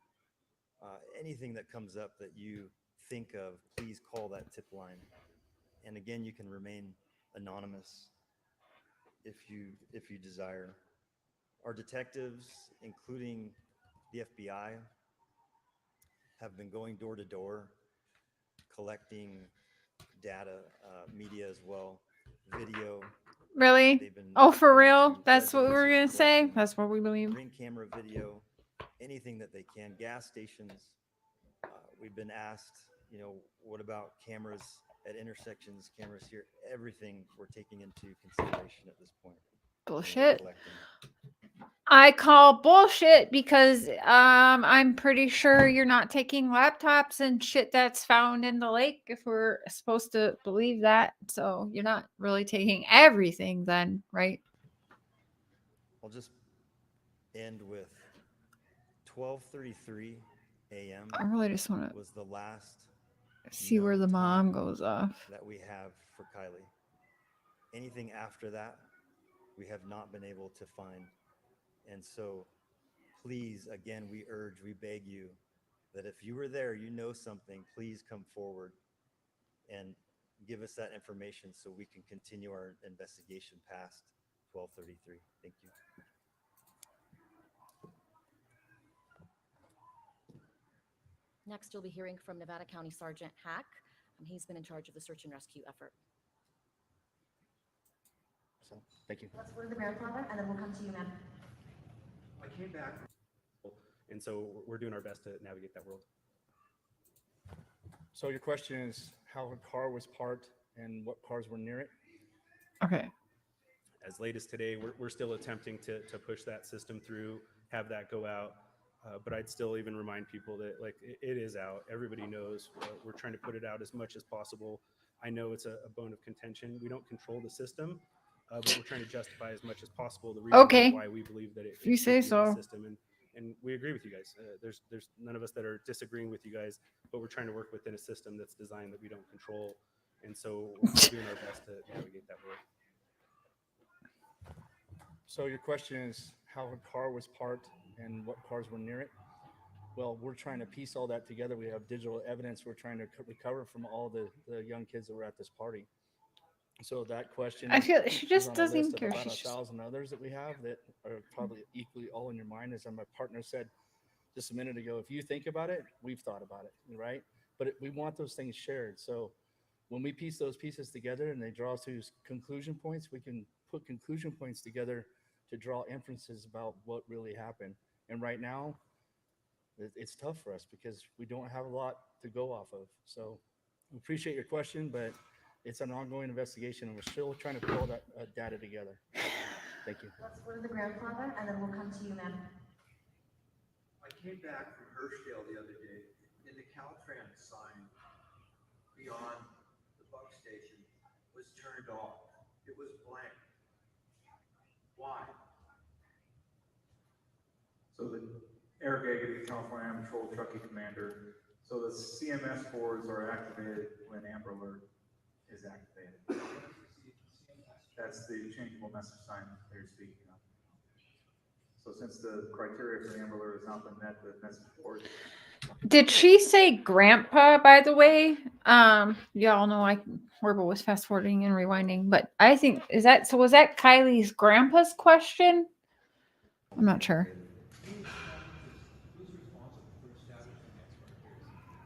anything that comes up that you think of, please call that tip line. And again, you can remain anonymous if you desire. Our detectives, including the FBI, have been going door to door, collecting data, media as well, video. Really? Oh, for real? That's what we were going to say? That's what we believe. Ring camera video, anything that they can. Gas stations. We've been asked, what about cameras at intersections, cameras here? Everything we're taking into consideration at this point. Bullshit. I call bullshit because I'm pretty sure you're not taking laptops and shit that's found in the lake, if we're supposed to believe that. So you're not really taking everything then, right? I'll just end with 12:33 a.m. I really just want to was the last see where the mom goes off. That we have for Kylie. Anything after that, we have not been able to find. And so please, again, we urge, we beg you that if you were there, something, please come forward and give us that information so we can continue our investigation past 12:33. Thank you. Next, you'll be hearing from Nevada County Sergeant Hack. He's been in charge of the search and rescue effort. So, thank you. Let's go to the grandfather, and then we'll come to you, ma'am. I came back, and so we're doing our best to navigate that world. So your question is how a car was parked and what cars were near it? Okay. As late as today, we're still attempting to push that system through, have that go out. But I'd still even remind people that it is out. Everybody knows we're trying to put it out as much as possible. I know it's a bone of contention. We don't control the system, but we're trying to justify as much as possible the reason why we believe that it you say so. System. And and we agree with you guys. There's none of us that are disagreeing with you guys, but we're trying to work within a system that's designed that we don't control, and so we're doing our best to navigate that world. So your question is how a car was parked and what cars were near it? Well, we're trying to piece all that together. We have digital evidence we're trying to recover from all the young kids that were at this party. So that question, I feel she is just on a doesn't list even of care. about She's just 1,000 others that we have that are probably equally all in your mind. As my partner said just a minute ago, if you think about it, we've thought about it, right? But we want those things shared. So when we piece those pieces together and they draw to conclusion points, we can put conclusion points together to draw inferences about what really happened. And right now, it's tough for us because we don't have a lot to go off of. So we appreciate your question, but it's an ongoing investigation and we're still trying to pull that data together. Thank you. Let's go to the grandfather and then we'll come to you, ma'am. I came back from Herschdale the other day and the Caltrans sign beyond the bus station was turned off. It was blank. Why? So the Eric Agate, California Animal Patrol Trucking Commander. So the CMS boards are activated when Amber Alert is activated. That's the changeable message sign they're speaking of. So since the criteria for the Amber Alert has not been met, the message board. Did she say grandpa, by the way? Y'all know I horrible was fast forwarding and rewinding, but I think was that Kylie's grandpa's question? I'm not sure.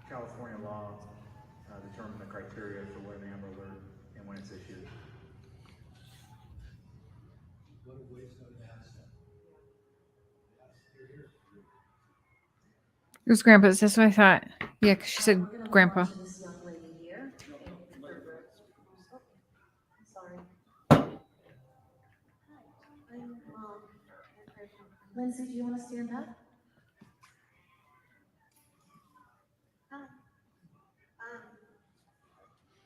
California law determine the criteria for when Amber Alert and when it's issued. It was grandpa's. That's what I thought. Yeah, because she said grandpa. This young lady here. Sorry. Lindsay, do you want to stand up? Hi.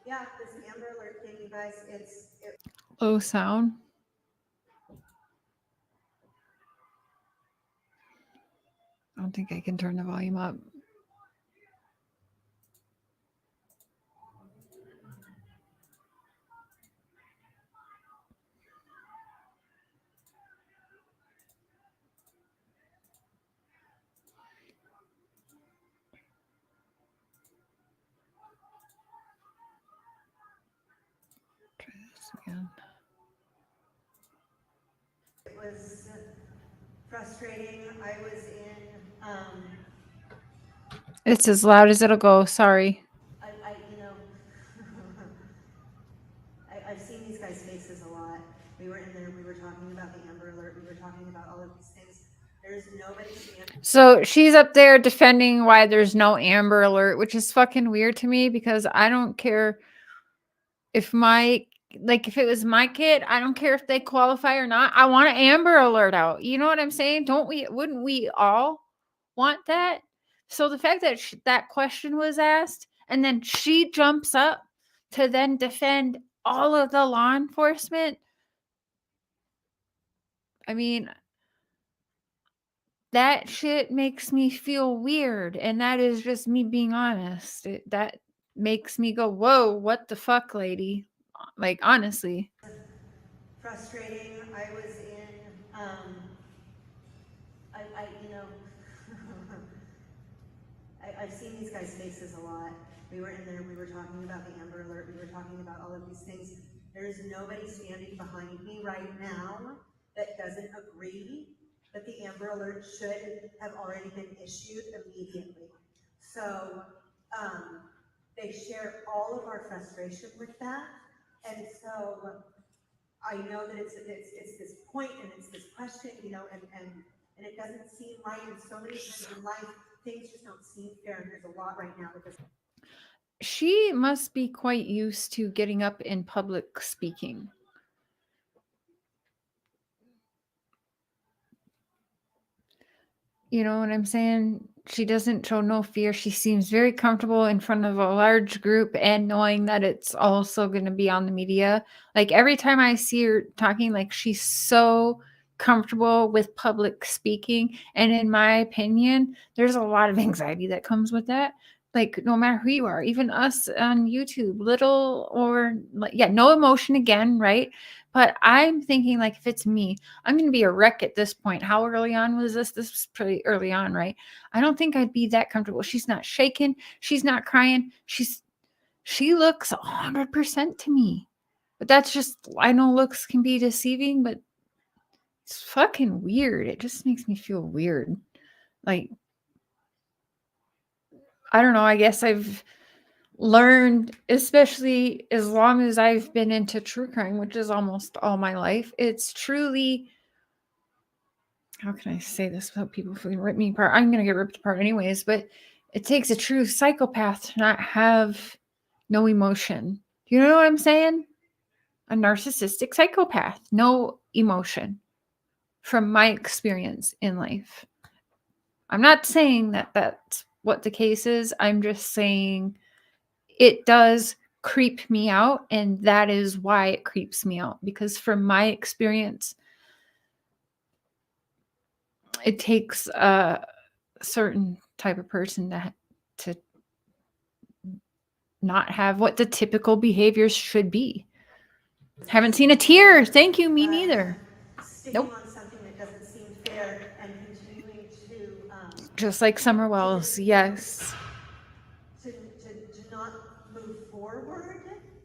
Yeah, this Amber Alert thing, you guys, Low sound. I don't think I can turn the volume up. Try this again. it was frustrating. I was in, It's as loud as it'll go. Sorry. I've seen these guys' faces a lot. We were in there, we were talking about the Amber Alert, we were talking about all of these things. There's nobody standing. So she's up there defending why there's no Amber Alert, which is fucking weird to me because I don't care if if it was my kid, I don't care if they qualify or not. I want an Amber Alert out. You know what I'm saying? Wouldn't we all want that? So the fact that that question was asked and then she jumps up to then defend all of the law enforcement. I mean, that shit makes me feel weird. And that is just me being honest. That makes me go, whoa, what the fuck, lady? Like, honestly. Frustrating. I was in, I've seen these guys' faces a lot. We were in there, we were talking about the Amber Alert, we were talking about all of these things. There's nobody standing behind me right now that doesn't agree that the Amber Alert should have already been issued immediately. So they share all of our frustration with that. And so I know that it's this point and it's this question, and it doesn't seem right. And so many times in life, things just don't seem fair. And there's a lot right now because She must be quite used to getting up in public speaking. You know what I'm saying? She doesn't show no fear. She seems very comfortable in front of a large group and knowing that it's also going to be on the media. Like every time I see her talking, like she's so comfortable with public speaking. And in my opinion, there's a lot of anxiety that comes with that. Like, no matter who you are, even us on YouTube, little or like, yeah, no emotion again, right? But I'm thinking, like, if it's me, I'm going to be a wreck at this point. How early on was this? This was pretty early on, right? I don't think I'd be that comfortable. She's not shaking. She's not crying. She looks 100% to me. But that's just, I know looks can be deceiving, but it's fucking weird. It just makes me feel weird. Like, I don't know. I guess I've learned, especially as long as I've been into true crime, which is almost all my life, it's truly, how can I say this without people feeling rip me apart? I'm going to get ripped apart anyways, but it takes a true psychopath to not have no emotion. Do you know what I'm saying? A narcissistic psychopath, no emotion, from my experience in life. I'm not saying that that's what the case is. I'm just saying it does creep me out, and that is why it creeps me out, because from my experience, it takes a certain type of person to not have what the typical behaviors should be. Haven't seen a tear. Thank you, me neither. Nope. On something that doesn't seem fair and continuing to Just like Summer Wells, yes. to not move forward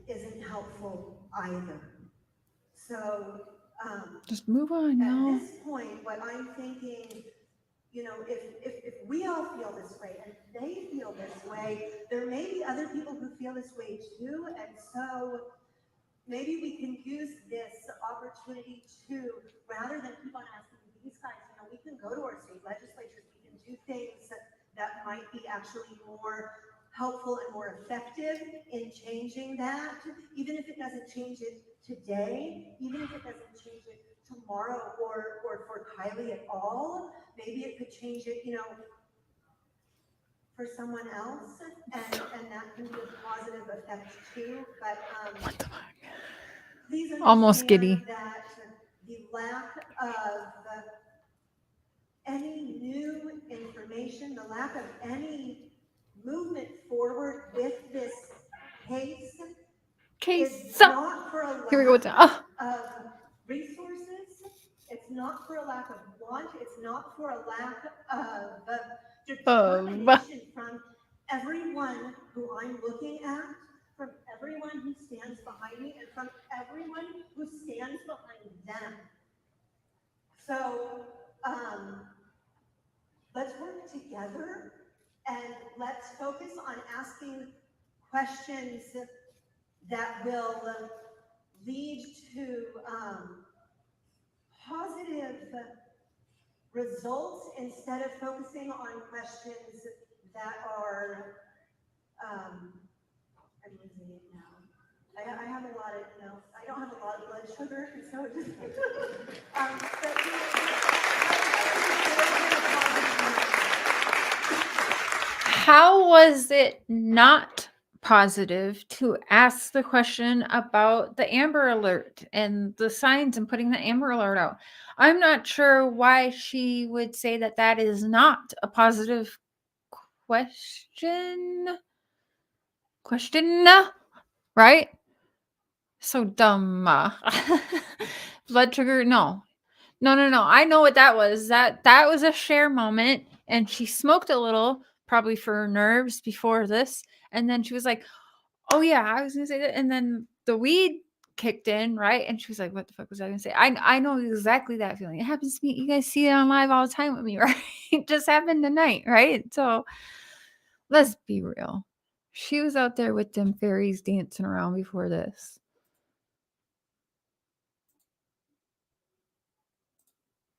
isn't helpful either. So just move on, at y'all. this point, what I'm thinking, you know, if we all feel this way and they feel this way, there may be other people who feel this way too, and so maybe we can use this opportunity to, rather than keep on asking these guys, you know, we can go to our state legislatures, we can do things that might be actually more helpful and more effective in changing that, even if it doesn't change it today, even if it doesn't change it tomorrow or for Kylie at all, maybe it could change it, you know, for someone else, and that can be a positive effect too. But what the fuck? Please Almost understand giddy. that the lack of any new information, the lack of any movement forward with this case is not for a lack Here we go with the, of resources. It's not for a lack of want. It's not for a lack of determination from everyone who I'm looking at, from everyone who stands behind me, and from everyone who stands behind them. So let's work together and let's focus on asking questions that will lead to positive results instead of focusing on questions that are, I'm losing it now. I have a lot of, you know, I don't have a lot of blood sugar, and so it just, how was it not positive to ask the question about the Amber Alert and the signs and putting the Amber Alert out? I'm not sure why she would say that that is not a positive question, right? So dumb. Blood sugar, no. I know what that was. That was a Cher moment, and she smoked a little, probably for her nerves before this, and then she was like, oh yeah, I was gonna say that, and then the weed kicked in, right? And she was like, what the fuck was I gonna say? I know exactly that feeling. It happens to me. You guys see it on live all the time with me, right? It just happened tonight, right? So let's be real. She was out there with them fairies dancing around before this.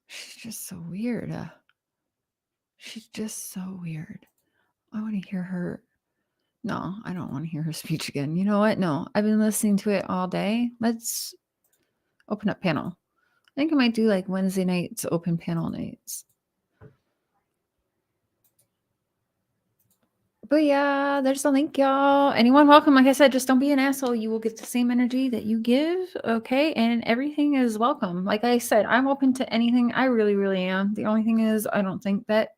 She's just so weird. She's just so weird. I want to hear her. No, I don't want to hear her speech again. You know what? No, I've been listening to it all day. Let's open up panel. I think I might do like Wednesday nights, open panel nights. But yeah, there's the link, y'all. Anyone welcome. Like I said, just don't be an asshole. You will get the same energy that you give. Okay. And everything is welcome. Like I said, I'm open to anything. I really, really am. The only thing is, I don't think that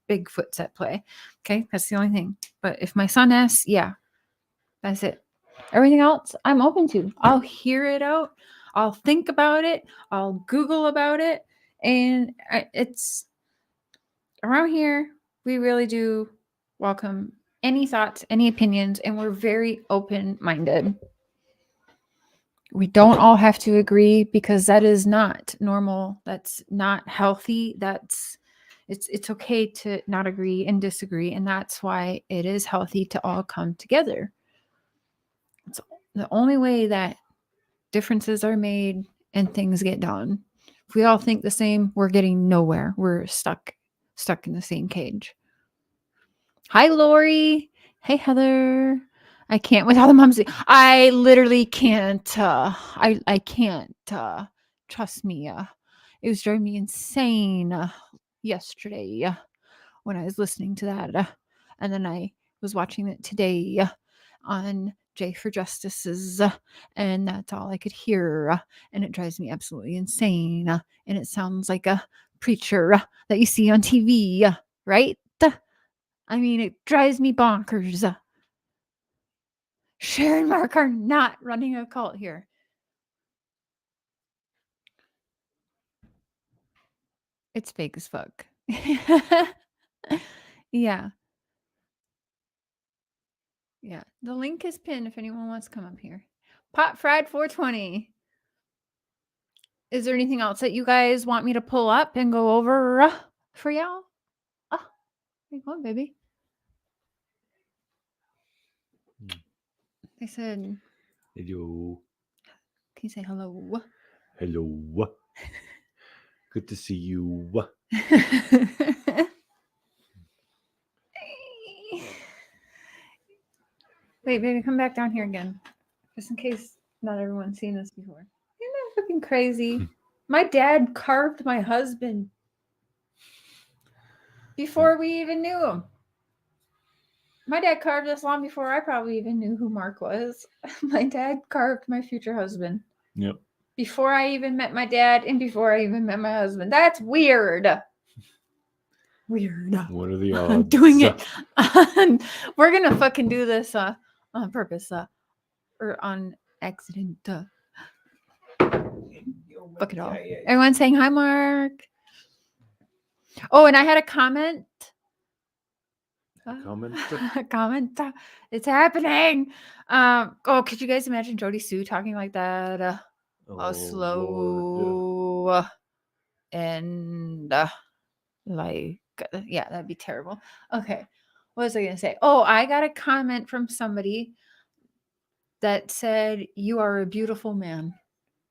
Bigfoot's at play. Okay. That's the only thing. But if my son asks, yeah, that's it. Everything else, I'm open to. I'll hear it out. I'll think about it. I'll Google about it. And it's around here, we really do welcome any thoughts, any opinions, and we're very open-minded. We don't all have to agree because that is not normal. That's not healthy. It's okay to not agree and disagree, and that's why it is healthy to all come together. It's the only way that differences are made and things get done. If we all think the same, we're getting nowhere. We're stuck in the same cage. Hi, Lori. Hey, Heather. I can't with all the moms. I literally can't. I can't. Trust me. It was driving me insane yesterday when I was listening to that. And then I was watching it today on J for Justices. And that's all I could hear. And it drives me absolutely insane. And it sounds like a preacher that you see on TV, right? I mean, it drives me bonkers. Cher and Mark are not running a cult here. It's fake as fuck. Yeah. Yeah. The link is pinned if anyone wants to come up here. Pot Fried 420. Is there anything else that you guys want me to pull up and go over for y'all? Oh, where you going, baby? They said, Hello. Can you say hello? Hello. Good to see you. Wait, baby, come back down here again. Just in case not everyone's seen this before. Isn't that fucking crazy? My dad carved my husband before we even knew him. My dad carved us long before I probably even knew who Mark was. My dad carved my future husband. Yep. Before I even met my dad and before I even met my husband. That's weird. Weird. What are the odds? I'm doing it. We're going to fucking do this on purpose or on accident. Fuck it all. Everyone saying hi, Mark. Oh, and I had a comment. Comment. It's happening. Oh, could you guys imagine Jody Sue talking like that? Slow Lord. and yeah, that'd be terrible. Okay, what was I gonna say? Oh, I got a comment from somebody that said you are a beautiful man.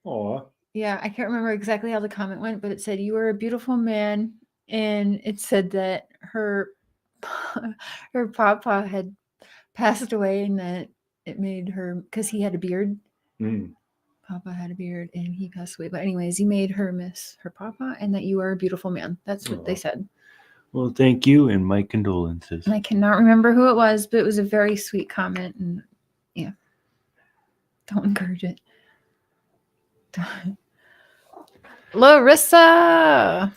Aw. Yeah, I can't remember exactly how the comment went, but it said you are a beautiful man, and it said that her papa had passed away and that it made her, because he had a beard. Papa had a beard and he passed away. But anyways, he made her miss her papa and that you are a beautiful man. That's what they said. Well, thank you and my condolences. And I cannot remember who it was, but it was a very sweet comment. And yeah, don't encourage it. Larissa.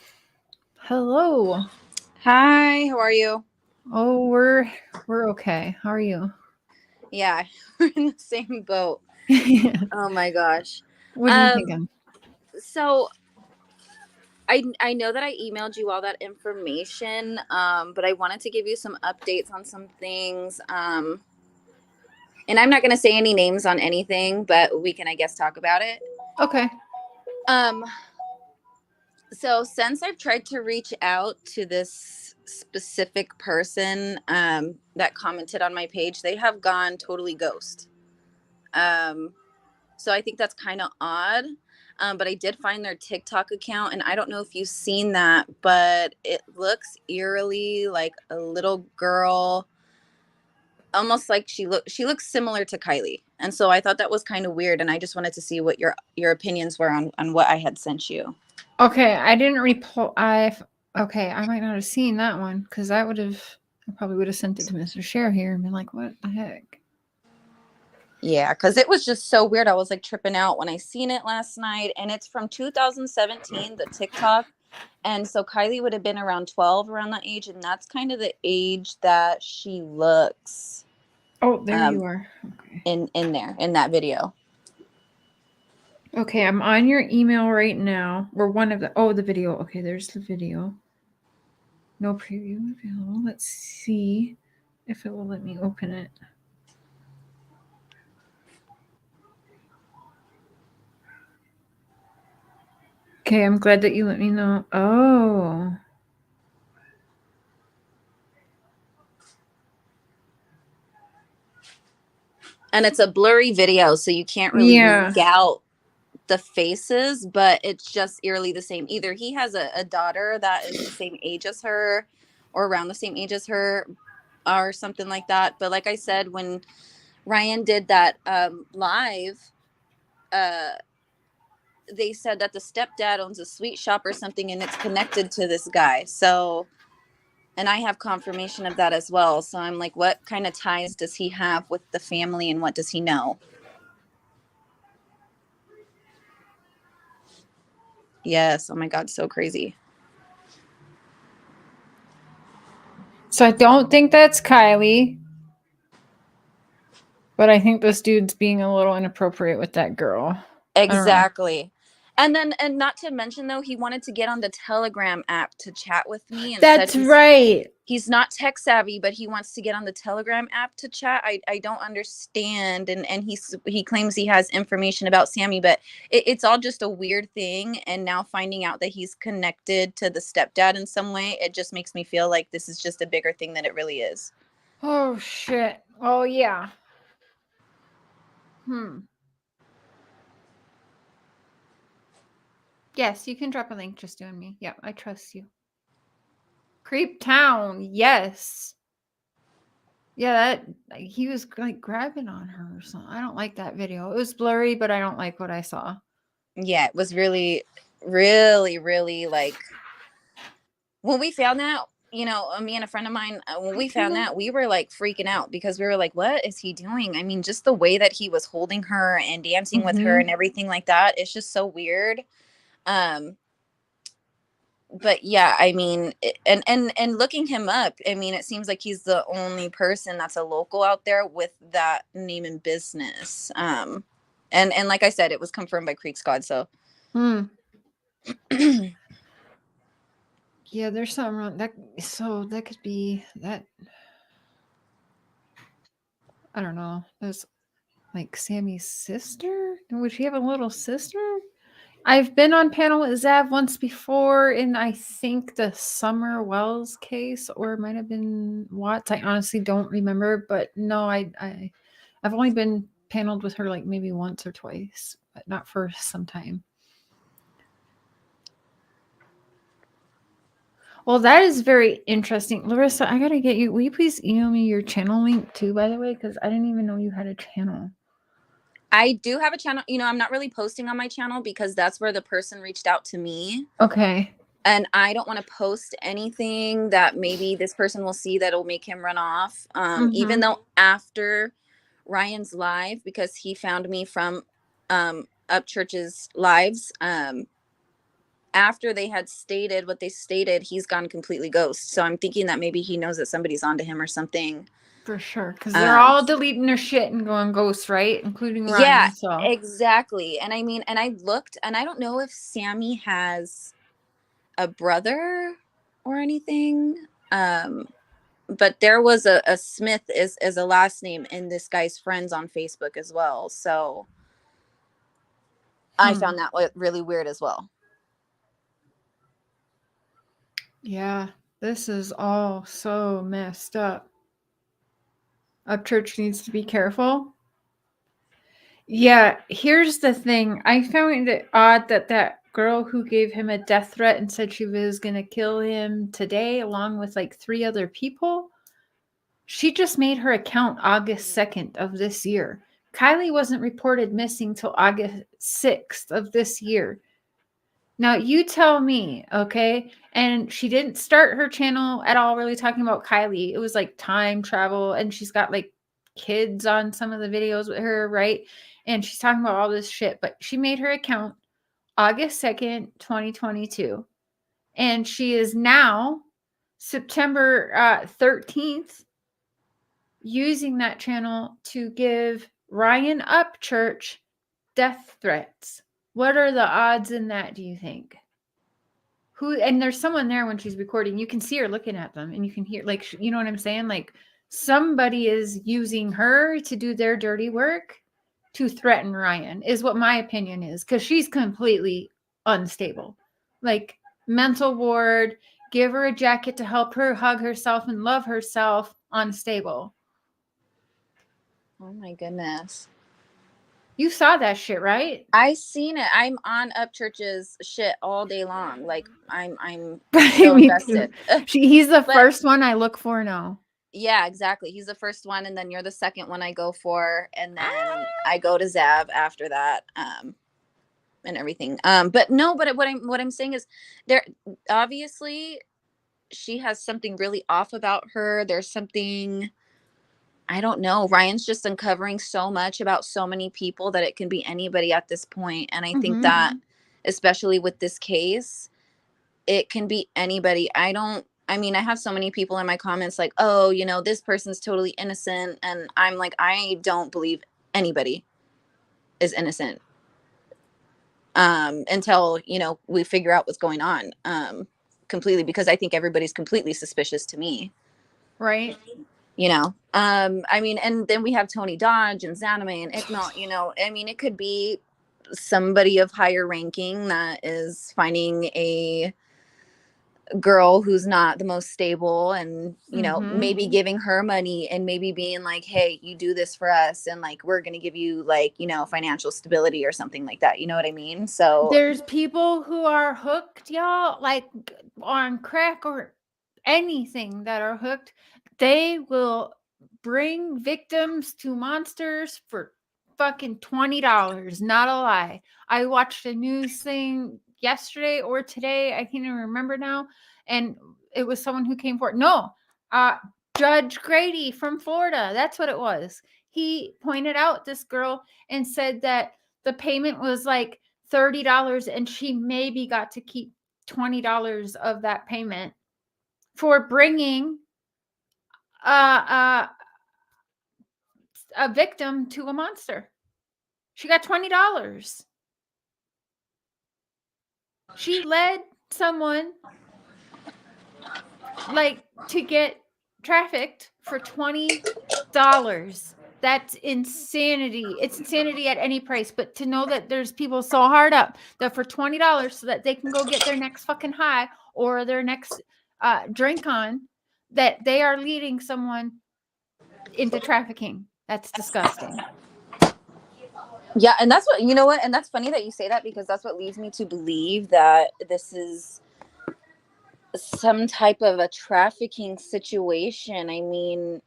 Hello. Hi, how are you? Oh, we're okay. How are you? Yeah, we're in the same boat. Oh my gosh. What are you thinking? So I know that I emailed you all that information, but I wanted to give you some updates on some things. And I'm not gonna say any names on anything, but we can, I guess, talk about it. Okay. So since I've tried to reach out to this specific person that commented on my page, they have gone totally ghost. So I think that's kind of odd. But I did find their TikTok account, and I don't know if you've seen that, but it looks eerily like a little girl, almost like she looks similar to Kylie. And so I thought that was kind of weird, and I just wanted to see what your opinions were on what I had sent you. Okay, I didn't reply. Okay, I might not have seen that one because I would have. I probably would have sent it to Mr. Cher here and been like, what the heck? Yeah, because it was just so weird. I was like tripping out when I seen it last night. And it's from 2017, the TikTok. And so Kylie would have been around 12 around that age. And that's kind of the age that she looks. Oh, there you are. Okay. In there, in that video. Okay, I'm on your email right now. Or one of the, the video. Okay, there's the video. No preview available. Let's see if it will let me open it. Okay, I'm glad that you let me know. Oh. And it's a blurry video, so you can't really make out the faces, but it's just eerily the same. Either he has a daughter that is the same age as her or around the same age as her or something like that. But like I said, when Ryan did that live, they said that the stepdad owns a sweet shop or something and it's connected to this guy. So, and I have confirmation of that as well. So I'm like, what kind of ties does he have with the family and what does he know? Yes. Oh my God. So crazy. So I don't think that's Kylie. But I think this dude's being a little inappropriate with that girl. Exactly. And then, and not to mention though, he wanted to get on the Telegram app to chat with me. And that's right. He's not tech savvy, but he wants to get on the Telegram app to chat. I don't understand. And he claims he has information about Sammy, but it's all just a weird thing. And now finding out that he's connected to the stepdad in some way, it just makes me feel like this is just a bigger thing than it really is. Oh shit. Oh yeah. Yes, you can drop a link just doing me. Yeah, I trust you. Creep Town. Yes. Yeah, that he was like grabbing on her or something. I don't like that video. It was blurry, but I don't like what I saw. Yeah, it was really, really, really like when we found that, you know, me and a friend of mine, when we found that, we were like freaking out because we were like, what is he doing? I mean, just the way that he was holding her and dancing with her and everything like that. It's just so weird. But yeah, I mean, and looking him up, I mean, it seems like he's the only person that's a local out there with that name in business. And like I said, it was confirmed by Creek Squad. So, yeah, there's something wrong. That could be that. I don't know. There's like Sammy's sister. Would she have a little sister? I've been on panel with Zav once before in I think the Summer Wells case, or it might have been Watts. I honestly don't remember, but no, I've only been paneled with her like maybe once or twice, but not for some time. Well, that is very interesting. Larissa, I gotta get you. Will you please email me your channel link too, by the way? Because I didn't even know you had a channel. I do have a channel. You know, I'm not really posting on my channel because that's where the person reached out to me. Okay. And I don't want to post anything that maybe this person will see that'll make him run off. Even though after Ryan's live, because he found me from Upchurch's lives, after they had stated what they stated, he's gone completely ghost. So I'm thinking that maybe he knows that somebody's onto him or something. For sure, because they're all deleting their shit and going ghost, right? Including Ryan. Yeah, so. Exactly. And I mean, and I looked, and I don't know if Sammy has a brother or anything. But there was a Smith is a last name in this guy's friends on Facebook as well. So I found that really weird as well. Yeah, this is all so messed up. Upchurch needs to be careful. Yeah, here's the thing. I found it odd that that girl who gave him a death threat and said she was going to kill him today, along with like 3 other people, she just made her account August 2nd of this year. Kylie wasn't reported missing till August 6th of this year. Now you tell me, okay? And she didn't start her channel at all really talking about Kylie. It was like time travel, and she's got like kids on some of the videos with her, right? And she's talking about all this shit, but she made her account August 2nd, 2022. And she is now September 13th using that channel to give Ryan Upchurch death threats. What are the odds in that, do you think? Who, and there's someone there when she's recording. You can see her looking at them, and you can hear, like, you know what I'm saying? Like, somebody is using her to do their dirty work to threaten Ryan, is what my opinion is, because she's completely unstable. Like, mental ward, give her a jacket to help her hug herself and love herself, unstable. Oh my goodness. You saw that shit, right? I seen it. I'm on Upchurch's shit all day long. Like I'm so Me invested. too. He's the But- first one I look for now. Yeah, exactly. He's the first one, and then you're the second one I go for, and then I go to Zav after that, and everything. But no, but what I'm saying is, there obviously she has something really off about her. There's something, I don't know. Ryan's just uncovering so much about so many people that it can be anybody at this point. And I think that, especially with this case, it can be anybody. I mean, I have so many people in my comments like, oh, you know, this person's totally innocent. And I'm like, I don't believe anybody is innocent until, you know, we figure out what's going on completely, because I think everybody's completely suspicious to me. Right. You know, I mean, and then we have Tony Dodge and Zanime and Iqbal, you know, I mean, it could be somebody of higher ranking that is finding a girl who's not the most stable and, you know, maybe giving her money and maybe being like, hey, you do this for us and like, we're going to give you like, you know, financial stability or something like that. You know what I mean? So there's people who are hooked, y'all, like on crack or anything that are hooked. They will bring victims to monsters for fucking $20. Not a lie. I watched a news thing yesterday or today. I can't even remember now. And it was someone who came forward. No, Judge Grady from Florida. That's what it was. He pointed out this girl and said that the payment was like $30 and she maybe got to keep $20 of that payment for bringing a victim to a monster. She got $20. She led someone like to get trafficked for $20. That's insanity. It's insanity at any price. But to know that there's people so hard up that for $20 so that they can go get their next fucking high or their next drink on, that they are leading someone into trafficking. That's disgusting. yeah, and that's what, you know what, and that's funny that you say that, because that's what leads me to believe that this is some type of a trafficking situation. I mean,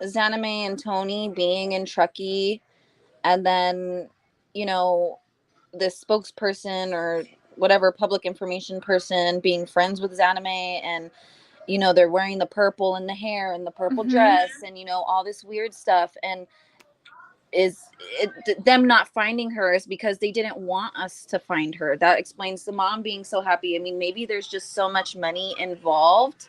Zanime and Tony being in Truckee, and then, you know, the spokesperson or whatever public information person being friends with Zanime, and, you know, they're wearing the purple in the hair and the purple dress and, you know, all this weird stuff. And them not finding her is because they didn't want us to find her. That explains the mom being so happy. I mean, maybe there's just so much money involved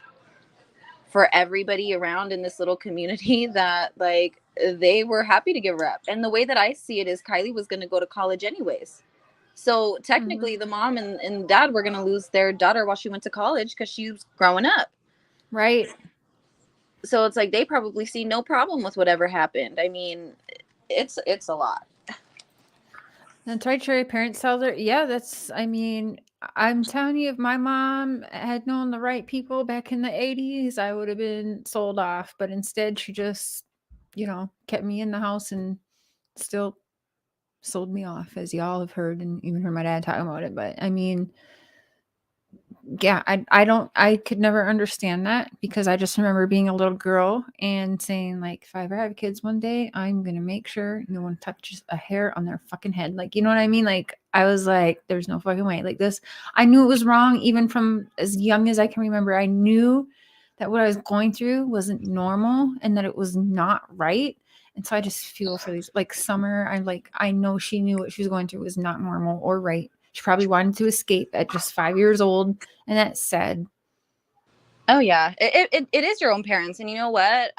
for everybody around in this little community that like they were happy to give her up. And the way that I see it is Kylie was going to go to college anyways. So technically the mom and dad were going to lose their daughter while she went to college because she was growing up. Right. So it's like they probably see no problem with whatever happened. I mean, it's a lot. That's right, Cherry. Parents tell their, yeah, that's, I mean, I'm telling you, if my mom had known the right people back in the 80s, I would have been sold off. But instead, she just, you know, kept me in the house and still sold me off, as y'all have heard and even heard my dad talking about it. But I mean, yeah, I could never understand that, because I just remember being a little girl and saying like, if I ever have kids one day, I'm going to make sure no one touches a hair on their fucking head. Like, you know what I mean? Like, I was like, there's no fucking way. Like this, I knew it was wrong even from as young as I can remember. I knew that what I was going through wasn't normal and that it was not right. And so I just feel for these, like Summer, I know she knew what she was going through was not normal or right. She probably wanted to escape at just 5 years old. And that's sad. Oh yeah, it is your own parents. And you know what?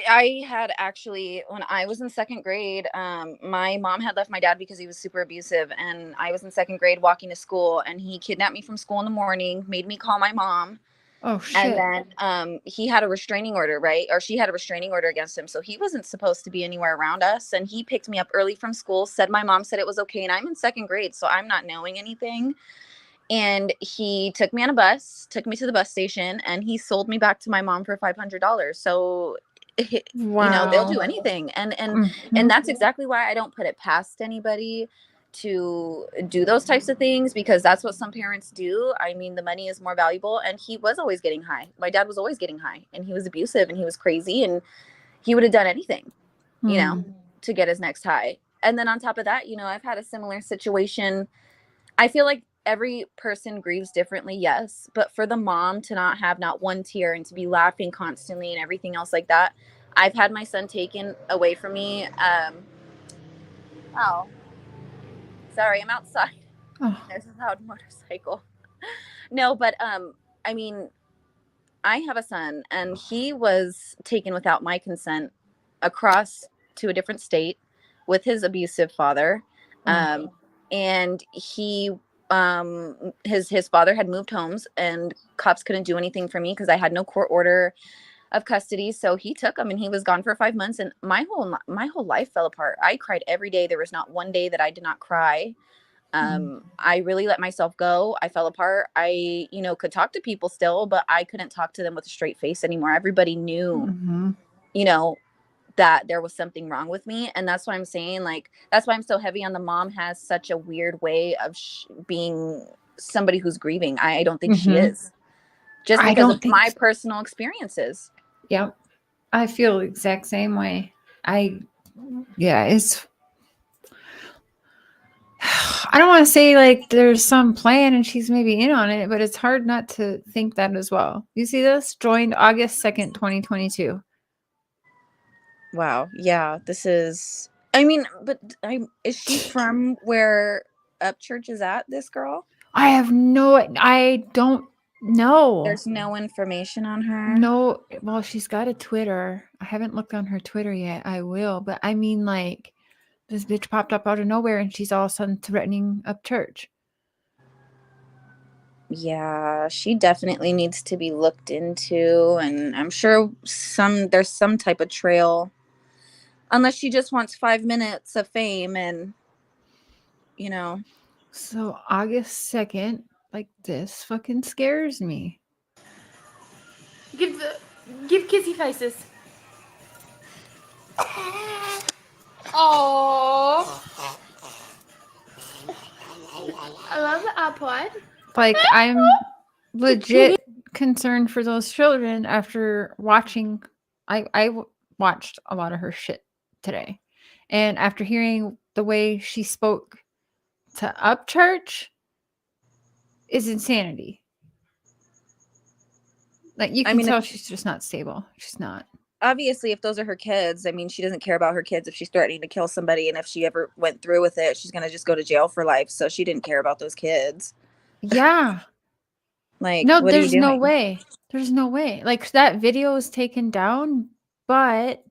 I had actually, when I was in second grade, my mom had left my dad because he was super abusive. And I was in second grade walking to school, and he kidnapped me from school in the morning, made me call my mom. Oh, shit. And then he had a restraining order, right? Or she had a restraining order against him. So he wasn't supposed to be anywhere around us. And he picked me up early from school, said my mom said it was okay. And I'm in second grade, so I'm not knowing anything. And he took me on a bus, took me to the bus station, and he sold me back to my mom for $500. So, you know, they'll do anything. And that's exactly why I don't put it past anybody to do those types of things, because that's what some parents do. I mean, the money is more valuable. And he was always getting high. My dad was always getting high, and he was abusive, and he was crazy, and he would have done anything, you know, to get his next high. And then on top of that, you know, I've had a similar situation. I feel like every person grieves differently, yes, but for the mom to not have not one tear and to be laughing constantly and everything else like that. I've had my son taken away from me. Oh, sorry, I'm outside. Oh. There's a loud motorcycle. No, but I mean, I have a son, and he was taken without my consent across to a different state with his abusive father. And he his father had moved homes, and cops couldn't do anything for me because I had no court order of custody. So he took him, and he was gone for 5 months, and my whole life fell apart. I cried every day. There was not one day that I did not cry. I really let myself go. I fell apart. I, you know, could talk to people still, but I couldn't talk to them with a straight face anymore. Everybody knew, you know, that there was something wrong with me. And that's why I'm saying, like, that's why I'm so heavy on the mom has such a weird way of being somebody who's grieving. I don't think she is, just because of my personal experiences. Yep. I feel the exact same way. It's, I don't want to say like there's some plan and she's maybe in on it, but it's hard not to think that as well. You see this? Joined August 2nd, 2022. Wow. Yeah, this is, I mean, but is she from where Upchurch is at, this girl? I don't know. There's no information on her. No, well, she's got a Twitter. I haven't looked on her Twitter yet. I will, but I mean, like, this bitch popped up out of nowhere and she's all of a sudden threatening Upchurch. Yeah, she definitely needs to be looked into, and I'm sure there's some type of trail, unless she just wants 5 minutes of fame, and you know. So August 2nd, like, this fucking scares me. Give kissy faces. Oh, I love the iPod. Like, I'm legit concerned for those children after watching. I watched a lot of her shit today, and after hearing the way she spoke to Upchurch is insanity. Like, you can tell she's just not stable. She's not. Obviously, if those are her kids, I mean, she doesn't care about her kids if she's threatening to kill somebody, and if she ever went through with it, she's gonna just go to jail for life. So she didn't care about those kids. Yeah. Like, no, what there's are you no doing? way. There's no way. Like, that video was taken down, but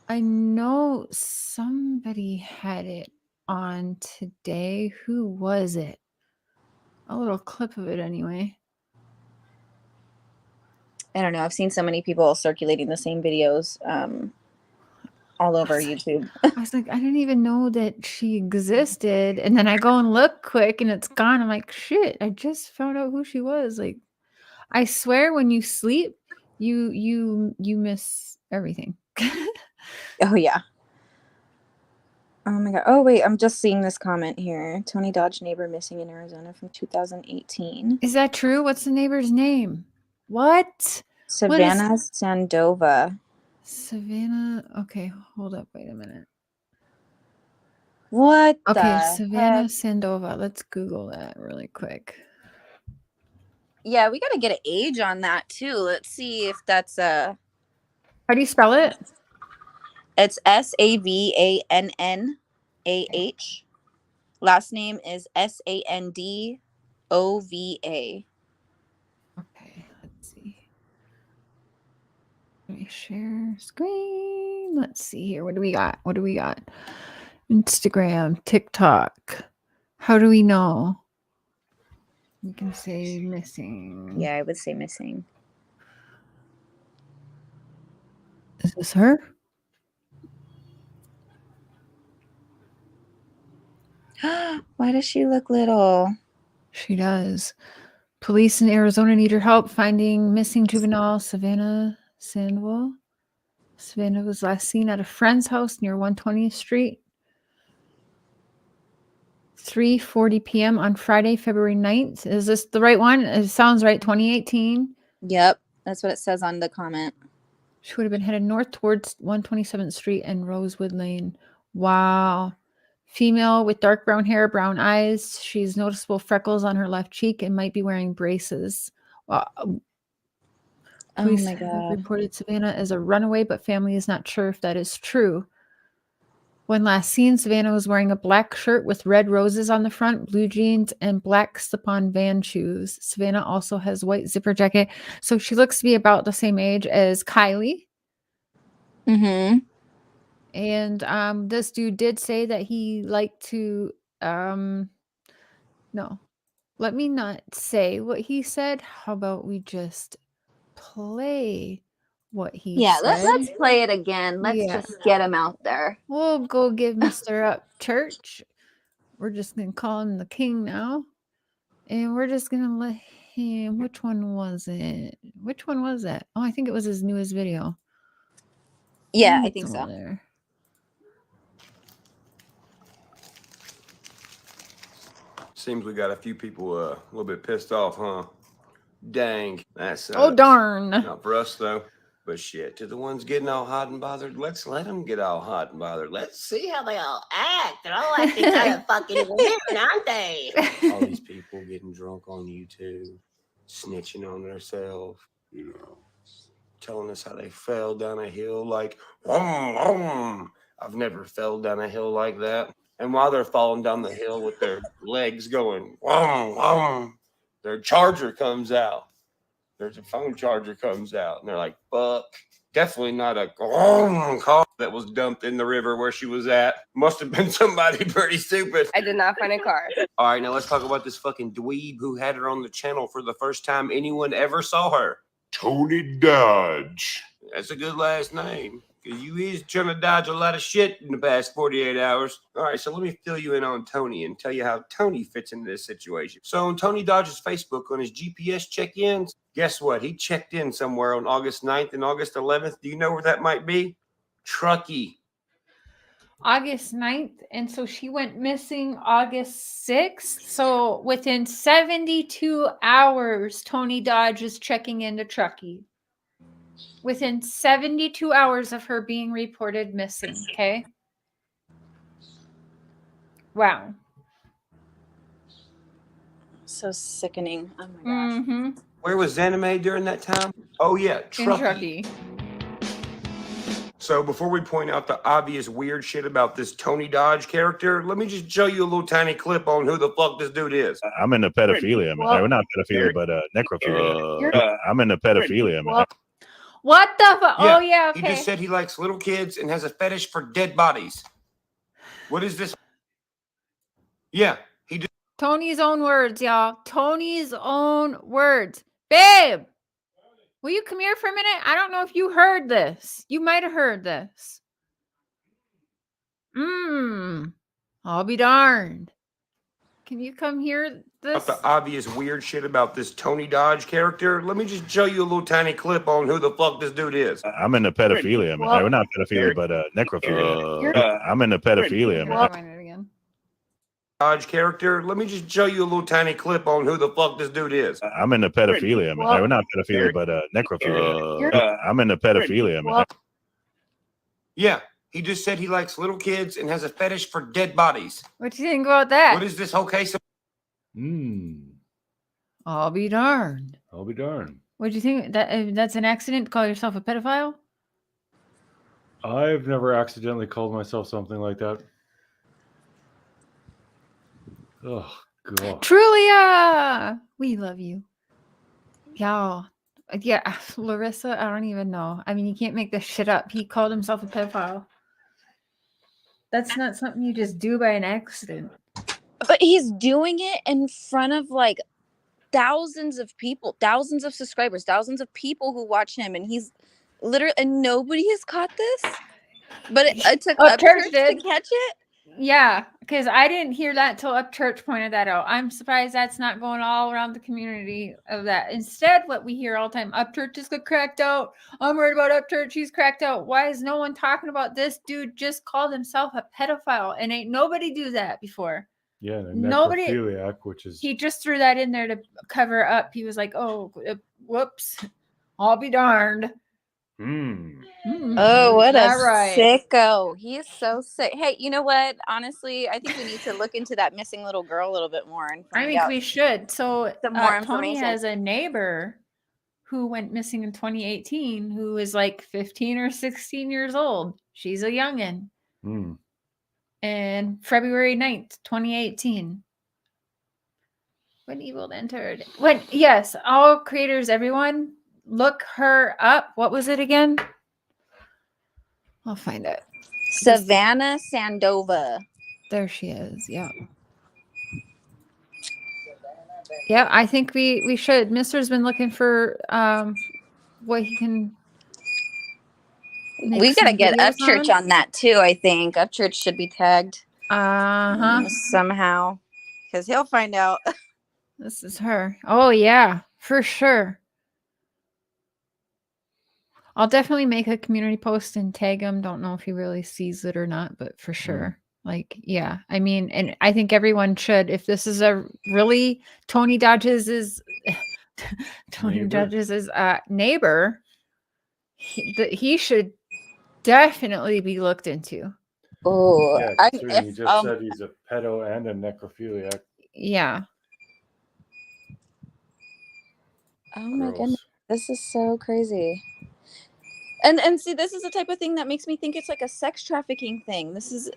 I know somebody had it on today. Who was it? A little clip of it anyway. I don't know. I've seen so many people circulating the same videos all over YouTube. I was like, I didn't even know that she existed. And then I go and look quick and it's gone. I'm like, shit, I just found out who she was. Like, I swear when you sleep, you miss everything. Oh, yeah. Oh, my God. Oh, wait. I'm just seeing this comment here. Tony Dodge neighbor missing in Arizona from 2018. Is that true? What's the neighbor's name? What? Savannah Sandova. Savannah. Okay, hold up. Wait a minute. What Okay, the Savannah heck? Sandova. Let's Google that really quick. Yeah, we got to get an age on that too. Let's see if that's How do you spell it? It's SAVANNAH. Last name is SANDOVA. Okay, let's see. Let me share screen. Let's see here. What do we got? What do we got? Instagram, TikTok. How do we know? We can say missing. Yeah, I would say missing. Is this her? Why does she look little? She does. Police in Arizona need your help finding missing juvenile Savannah Sandwell. Savannah was last seen at a friend's house near 120th Street. 3:40 p.m. on Friday, February 9th. Is this the right one? It sounds right. 2018. Yep, that's what it says on the comment. She would have been headed north towards 127th Street and Rosewood Lane. Wow. Female with dark brown hair, brown eyes. She's noticeable freckles on her left cheek and might be wearing braces. Police my have God. reported Savannah as a runaway, but family is not sure if that is true. When last seen, Savannah was wearing a black shirt with red roses on the front, blue jeans, and black slip-on Van shoes. Savannah also has white zipper jacket. So she looks to be about the same age as Kylie. Mm-hmm. And this dude did say that he liked to no. Let me not say what he said. How about we just play what he Yeah, said? let's play it again. Let's just get him out there. We'll go give Mr. Up church. We're just going to call him the king now. And we're just going to let him... Which one was it? Which one was that? Oh, I think it was his newest video. Yeah, I think so. There. Seems we got a few people a little bit pissed off, huh? Dang. That's Oh, darn. Not for us, though. But shit, to the ones getting all hot and bothered, let's let them get all hot and bothered. Let's see how they all act. They're all acting kind of fucking weird, aren't they? All these people getting drunk on YouTube, snitching on themselves, you know, telling us how they fell down a hill like, I've never fell down a hill like that. And while they're falling down the hill with their legs going, their charger comes out. There's a phone charger comes out, and they're like, fuck. Definitely not a car that was dumped in the river where she was at. Must have been somebody pretty stupid. I did not find a car. All right, now let's talk about this fucking dweeb who had her on the channel for the first time anyone ever saw her. Tony Dodge. That's a good last name. Because you is trying to dodge a lot of shit in the past 48 hours. All right, so let me fill you in on Tony and tell you how Tony fits into this situation. So on Tony Dodge's Facebook, on his GPS check-ins, guess what? He checked in somewhere on August 9th and August 11th. Do you know where that might be? Truckee. August 9th. And so she went missing August 6th. So within 72 hours, Tony Dodge is checking into Truckee. Within 72 hours of her being reported missing, okay? Wow. So sickening. Oh my gosh. Where was Anime during that time? Oh, yeah, Truckee. So before we point out the obvious weird shit about this Tony Dodge character, let me just show you a little tiny clip on who the fuck this dude is. I'm into pedophilia, man. Well, not pedophilia, but necrophilia. I'm into pedophilia, man. What the fuck? Oh, yeah, okay. He just said he likes little kids and has a fetish for dead bodies. What is this? Yeah, he just... Tony's own words, y'all. Tony's own words. Babe, will you come here for a minute? I don't know if you heard this. You might have heard this. I'll be darned. Can you come hear this? The obvious weird shit about this Tony Dodge character, let me just show you a little tiny clip on who the fuck this dude is. I'm into pedophilia, man. Well, not pedophilia, but necrophilia. I'm into pedophilia, man. Dodge character, let me just show you a little tiny clip on who the fuck this dude is. I'm into pedophilia, man. Not pedophilia, but necrophilia. I'm into pedophilia, man. Yeah, He just said he likes little kids and has a fetish for dead bodies. What do you think about that? What is this whole case? I'll be darned. I'll be darned. What do you think? That's an accident to call yourself a pedophile? I've never accidentally called myself something like that. Oh, God. Trulia! We love you. Y'all. Yeah, Larissa, I don't even know. I mean, you can't make this shit up. He called himself a pedophile. That's not something you just do by an accident. But he's doing it in front of like thousands of people, thousands of subscribers, thousands of people who watch him, and he's literally, and nobody has caught this. But it took Upchurch to catch it. Yeah, because I didn't hear that till Upchurch pointed that out. I'm surprised that's not going all around the community of that. Instead, what we hear all the time, Upchurch just got cracked out. I'm worried about Upchurch. He's cracked out. Why is no one talking about this dude just called himself a pedophile? And ain't nobody do that before. Yeah, the Nobody. necrophiliac, which is... He just threw that in there to cover up. He was like, oh, whoops. I'll be darned. Oh, what a sicko. He is so sick. Hey, you know what? Honestly, I think we need to look into that missing little girl a little bit more. And I think we should. So some more Tony information. has a neighbor who went missing in 2018 who is like 15 or 16 years old. She's a youngin'. And February 9th, 2018. When evil entered. Yes, all creators, everyone, look her up. What was it again? I'll find it. Savannah Sandova. There she is. Yeah. Yeah, I think we should. Mister's been looking for what he can. We gotta get Upchurch on that too. I think Upchurch should be tagged. Somehow, because he'll find out. This is her. Oh yeah, for sure. I'll definitely make a community post and tag him. Don't know if he really sees it or not, but for sure. Like, yeah. I mean, and I think everyone should. If this is a really Tony Dodges' neighbor, he should definitely be looked into. Oh, yeah, he just said he's a pedo and a necrophiliac. Yeah. Oh my goodness, this is so crazy. And see, this is the type of thing that makes me think it's like a sex trafficking thing. This is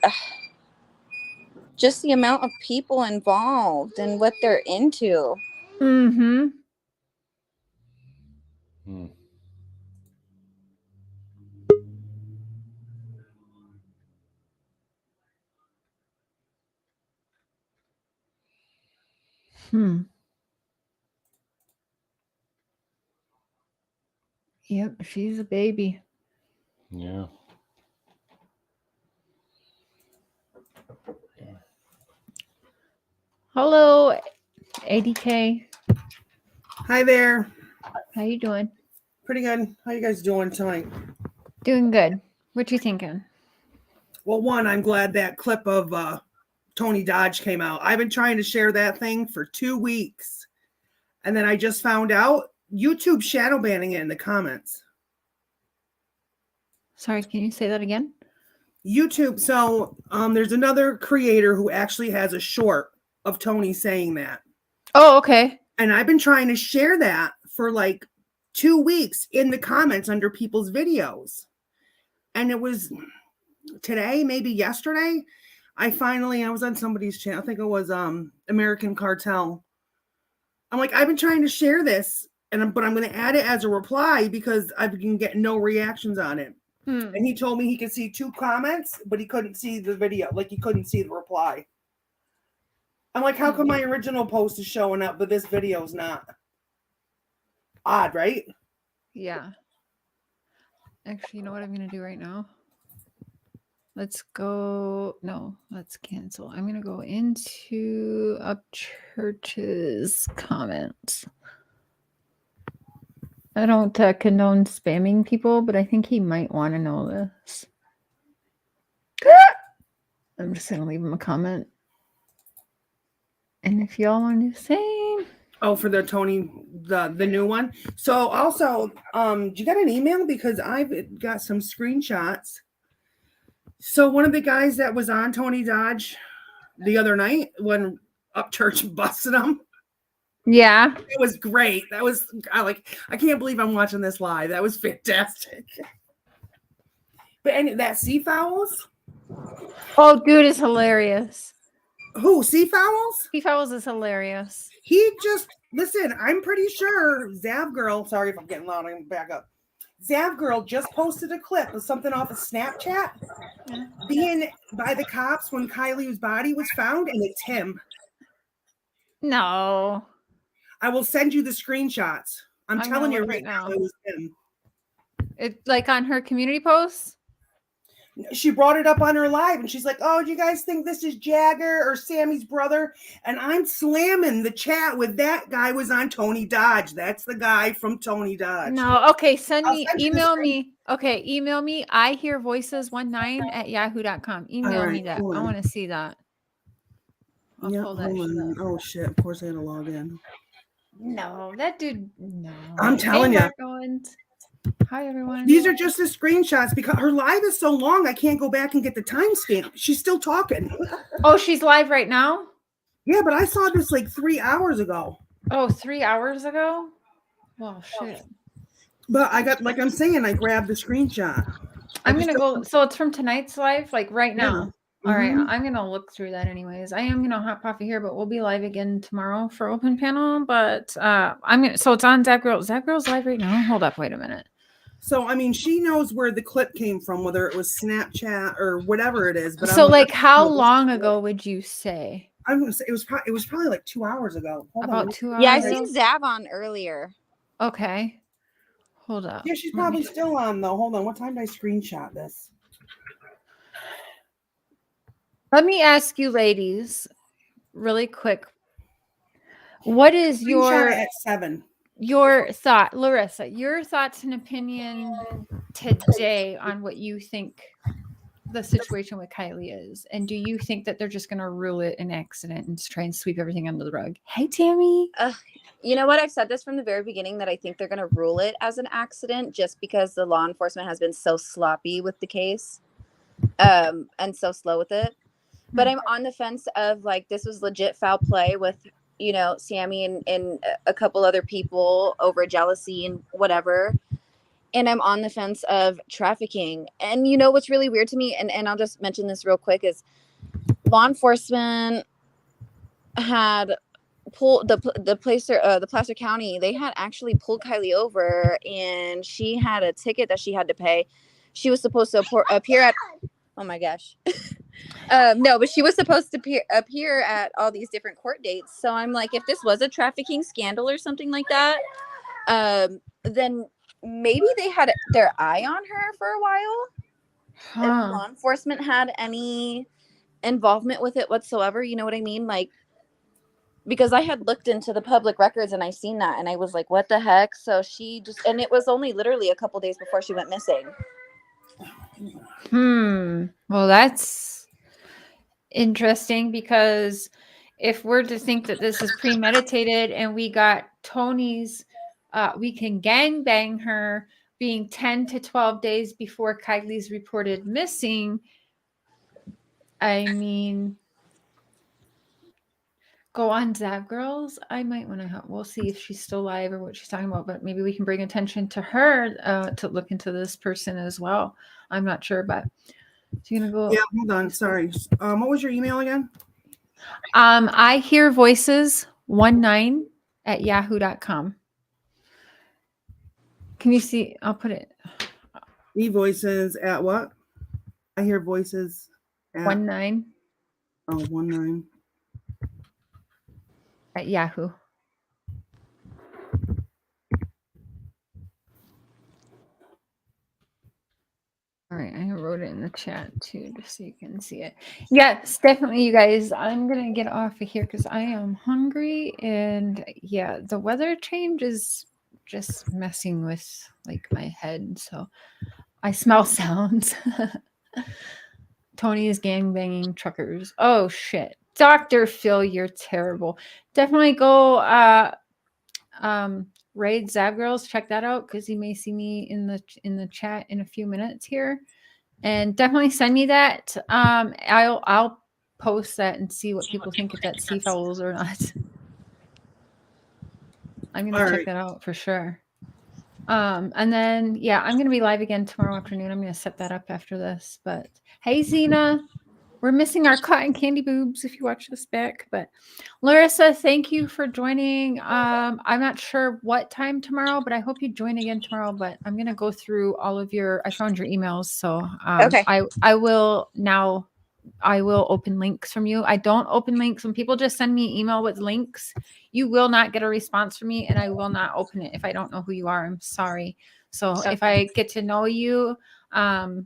just the amount of people involved and what they're into. Yep, she's a baby. Yeah. Hello, ADK. Hi there. How you doing? Pretty good. How you guys doing tonight? Doing good. What you thinking? Well, one, I'm glad that clip of Tony Dodge came out. I've been trying to share that thing for 2 weeks. And then I just found out YouTube shadow banning it in the comments. Sorry, can you say that again? YouTube. So there's another creator who actually has a short of Tony saying that. Oh, okay. And I've been trying to share that for like 2 weeks in the comments under people's videos. And it was today, maybe yesterday, I was on somebody's channel. I think it was American Cartel. I'm like, I've been trying to share this, but I'm going to add it as a reply because I can get no reactions on it. And he told me he could see 2 comments, but he couldn't see the video. Like, he couldn't see the reply. I'm like, how come my original post is showing up, but this video's not? Odd, right? Yeah. Actually, you know what I'm going to do right now? Let's go. No, let's cancel. I'm going to go into Upchurch's comments. I don't condone spamming people, but I think he might want to know this. I'm just going to leave him a comment. And if y'all want to do the same. Oh, for the Tony, the new one. So also, you got an email? Because I've got some screenshots So one of the guys that was on Tony Dodge the other night when Upchurch busted him. Yeah. It was great. That was I can't believe I'm watching this live. That was fantastic. But that Seafowls? Oh, dude is hilarious. Who? Seafowls? Seafowls is hilarious. He just listen, I'm pretty sure Zav Girl, sorry if I'm getting loud, I'm gonna back up. Zav Girl just posted a clip of something off of Snapchat being by the cops when Kylie's body was found, and it's him. No. I will send you the screenshots. I'm telling you right now. it was him. It like on her community posts? She brought it up on her live and she's like, oh, do you guys think this is Jagger or Sammy's brother? And I'm slamming the chat with that guy was on Tony Dodge. That's the guy from Tony Dodge. No, okay, email me. Okay, email me. I hear voices19@yahoo.com. Email me that. I want to see that. I'll pull that shit up. Oh shit, of course I had to log in. No, that dude, no. I'm telling you. Hi, everyone. These are just the screenshots because her live is so long, I can't go back and get the timestamp. She's still talking. Oh, she's live right now? Yeah, but I saw this like 3 hours ago. Oh, 3 hours ago? Well, shit. But I got, like I'm saying, I grabbed the screenshot. I'm going to go. So it's from tonight's live, like right now. Yeah. All right. I'm going to look through that anyways. I am going to hop off of here, but we'll be live again tomorrow for open panel. But so it's on Zap Girl. Zap Girl's live right now. Hold up. Wait a minute. So, I mean, she knows where the clip came from, whether it was Snapchat or whatever it is. But so, like, how long ago would you say? I'm going to say it was probably like 2 hours ago. About 2 hours. Yeah, I seen Zav on earlier. Okay. Hold up. Yeah, she's probably still on, though. Hold on. What time did I screenshot this? Let me ask you, ladies, really quick. What is Screenshot at 7. Your thought, Larissa, your thoughts and opinion today on what you think the situation with Kylie is? And do you think that they're just going to rule it an accident and try and sweep everything under the rug? Hey, Tammy. You know what? I've said this from the very beginning that I think they're going to rule it as an accident just because the law enforcement has been so sloppy with the case and so slow with it. But I'm on the fence of like, this was legit foul play with, you know, Sammy and a couple other people over jealousy and whatever. And I'm on the fence of trafficking. And you know what's really weird to me, and I'll just mention this real quick, is law enforcement had pulled the Placer County. They had actually pulled Kylie over, and she had a ticket that she had to pay. She was supposed to appear at. Oh my gosh. No, but she was supposed to appear at all these different court dates. So I'm like, if this was a trafficking scandal or something like that, then maybe they had their eye on her for a while. And law enforcement had any involvement with it whatsoever. You know what I mean? Like, because I had looked into the public records and I seen that and I was like, what the heck? So she just, and it was only literally a couple days before she went missing. Well, that's interesting because if we're to think that this is premeditated and we got Tony's, we can gangbang her being 10 to 12 days before Kylie's reported missing. I mean, go on Zap Girls. I might want to help. We'll see if she's still alive or what she's talking about, but maybe we can bring attention to her to look into this person as well. I'm not sure, but she's gonna go. Yeah, hold on. Sorry. What was your email again? I hear voices19@yahoo.com. Can you see? I'll put it. Voices at what? I hear voices at 19. Oh, 19. At Yahoo. All right, I wrote it in the chat too, just so you can see it. Yes, definitely, you guys. I'm gonna get off of here because I am hungry, and yeah, the weather change is just messing with like my head. So I smell sounds. Tony is gangbanging truckers. Oh shit, Dr. Phil, you're terrible. Definitely go raid Zab Girls. Check that out because you may see me in the chat in a few minutes here. And definitely send me that. I'll post that and see what people think if that's sea fowls or not. I'm gonna All check right. that out for sure. And then yeah, I'm gonna be live again tomorrow afternoon. I'm gonna set that up after this. But hey, Zena, we're missing our cotton candy boobs if you watch this back. But Larissa, thank you for joining. I'm not sure what time tomorrow, but I hope you join again tomorrow. But I'm gonna go through all of your. I found your emails, so Okay. I will now. I will open links from you. I don't open links when people just send me email with links. You will not get a response from me, and I will not open it if I don't know who you are. I'm sorry. So if I get to know you, and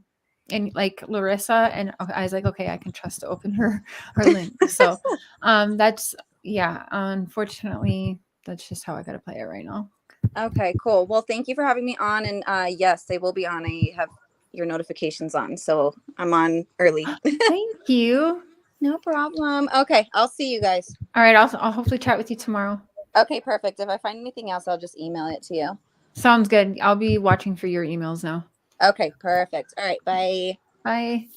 like Larissa, and I was like, okay, I can trust to open her link. So that's yeah. Unfortunately, that's just how I got to play it right now. Okay, cool. Well, thank you for having me on. And yes, they will be on. I have your notifications on, so I'm on early. Thank you. No problem. Okay, I'll see you guys. All right, I'll hopefully chat with you tomorrow. Okay, perfect. If I find anything else, I'll just email it to you. Sounds good. I'll be watching for your emails now. Okay, perfect. All right, bye. Bye.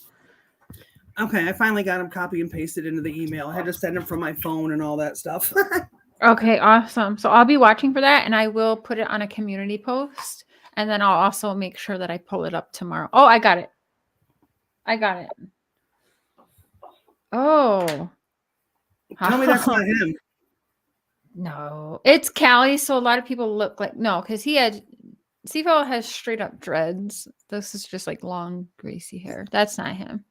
Okay, I finally got them copy and pasted into the email. I had to send them from my phone and all that stuff. Okay, awesome. So I'll be watching for that, and I will put it on a community post, and then I'll also make sure that I pull it up tomorrow. Oh, I got it. I got it. Oh. Tell me that's not him. No, it's Callie. So a lot of people look like because Sivo has straight up dreads. This is just like long, greasy hair. That's not him.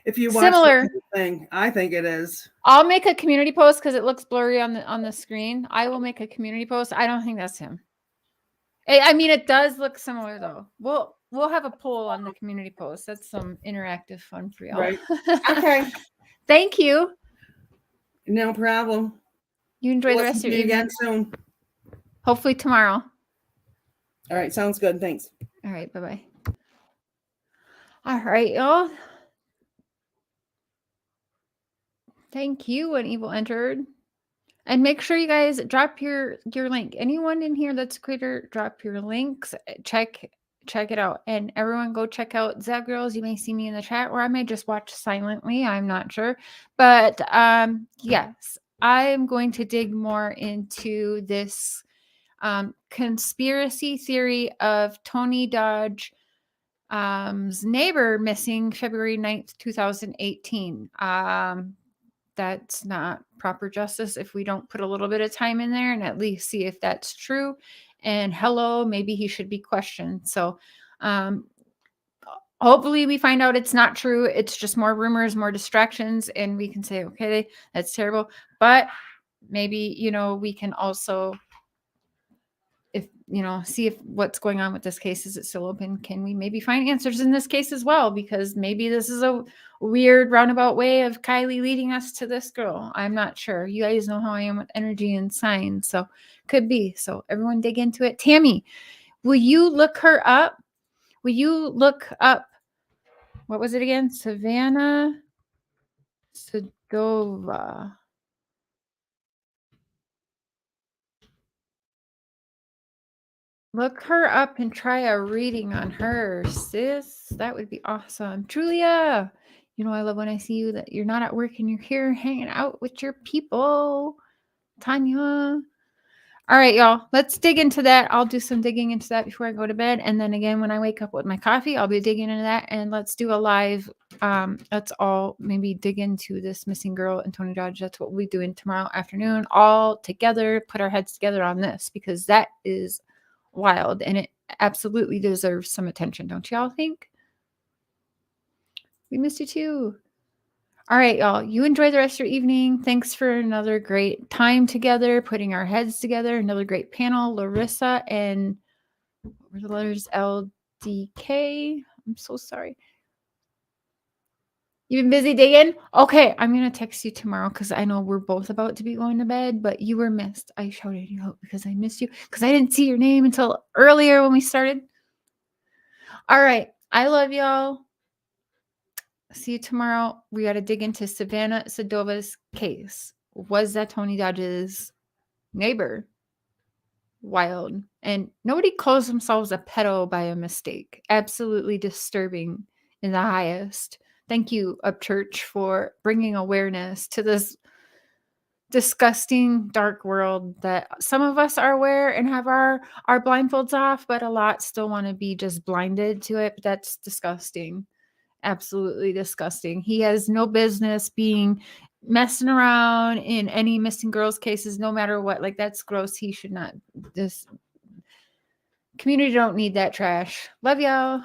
If you watch Similar the thing, I think it is. I'll make a community post because it looks blurry on the screen. I will make a community post. I don't think that's him. I mean, it does look similar though. We'll have a poll on the community post. That's some interactive fun for y'all. Right. Okay. Thank you. No problem. You enjoy the rest of your evening. Again soon. Hopefully tomorrow. All right. Sounds good. Thanks. All right. Bye-bye. All right, y'all. Thank you, When Evil Entered. And make sure you guys drop your link. Anyone in here that's a creator, drop your links. Check it out. And everyone go check out Zab Girls. You may see me in the chat, or I may just watch silently. I'm not sure. But yes, I'm going to dig more into this conspiracy theory of Tony Dodge's neighbor missing February 9th, 2018. That's not proper justice if we don't put a little bit of time in there and at least see if that's true. And hello, maybe he should be questioned. So hopefully we find out it's not true. It's just more rumors, more distractions, and we can say, okay, that's terrible. But maybe, we can also, see if what's going on with this case. Is it still open? Can we maybe find answers in this case as well? Because maybe this is a weird roundabout way of Kylie leading us to this girl. I'm not sure. You guys know how I am with energy and signs, so could be. So everyone dig into it. Tammy, will you look her up? Will you look up, what was it again? Savannah Sedova. Look her up and try a reading on her, sis. That would be awesome. Julia, I love when I see you that you're not at work and you're here hanging out with your people. Tanya. All right, y'all. Let's dig into that. I'll do some digging into that before I go to bed. And then again, when I wake up with my coffee, I'll be digging into that. And let's do a live. Let's all maybe dig into this missing girl and Tony Dodge. That's what we'll be doing tomorrow afternoon. All together, put our heads together on this because that is wild and it absolutely deserves some attention, don't y'all think? We missed you too. All right, y'all, you enjoy the rest of your evening. Thanks for another great time together, putting our heads together. Another great panel. Larissa and what were the letters? LDK. I'm so sorry. You've been busy digging? Okay, I'm going to text you tomorrow because I know we're both about to be going to bed, but you were missed. I shouted you out because I missed you because I didn't see your name until earlier when we started. All right, I love y'all. See you tomorrow. We got to dig into Savannah Sedova's case. Was that Tony Dodge's neighbor? Wild. And nobody calls themselves a pedo by a mistake. Absolutely disturbing in the highest. Thank you, Up Church, for bringing awareness to this disgusting dark world that some of us are aware and have our blindfolds off, but a lot still want to be just blinded to it. That's disgusting. Absolutely disgusting. He has no business being messing around in any missing girls cases, no matter what. Like, that's gross. He should not. This community don't need that trash. Love y'all.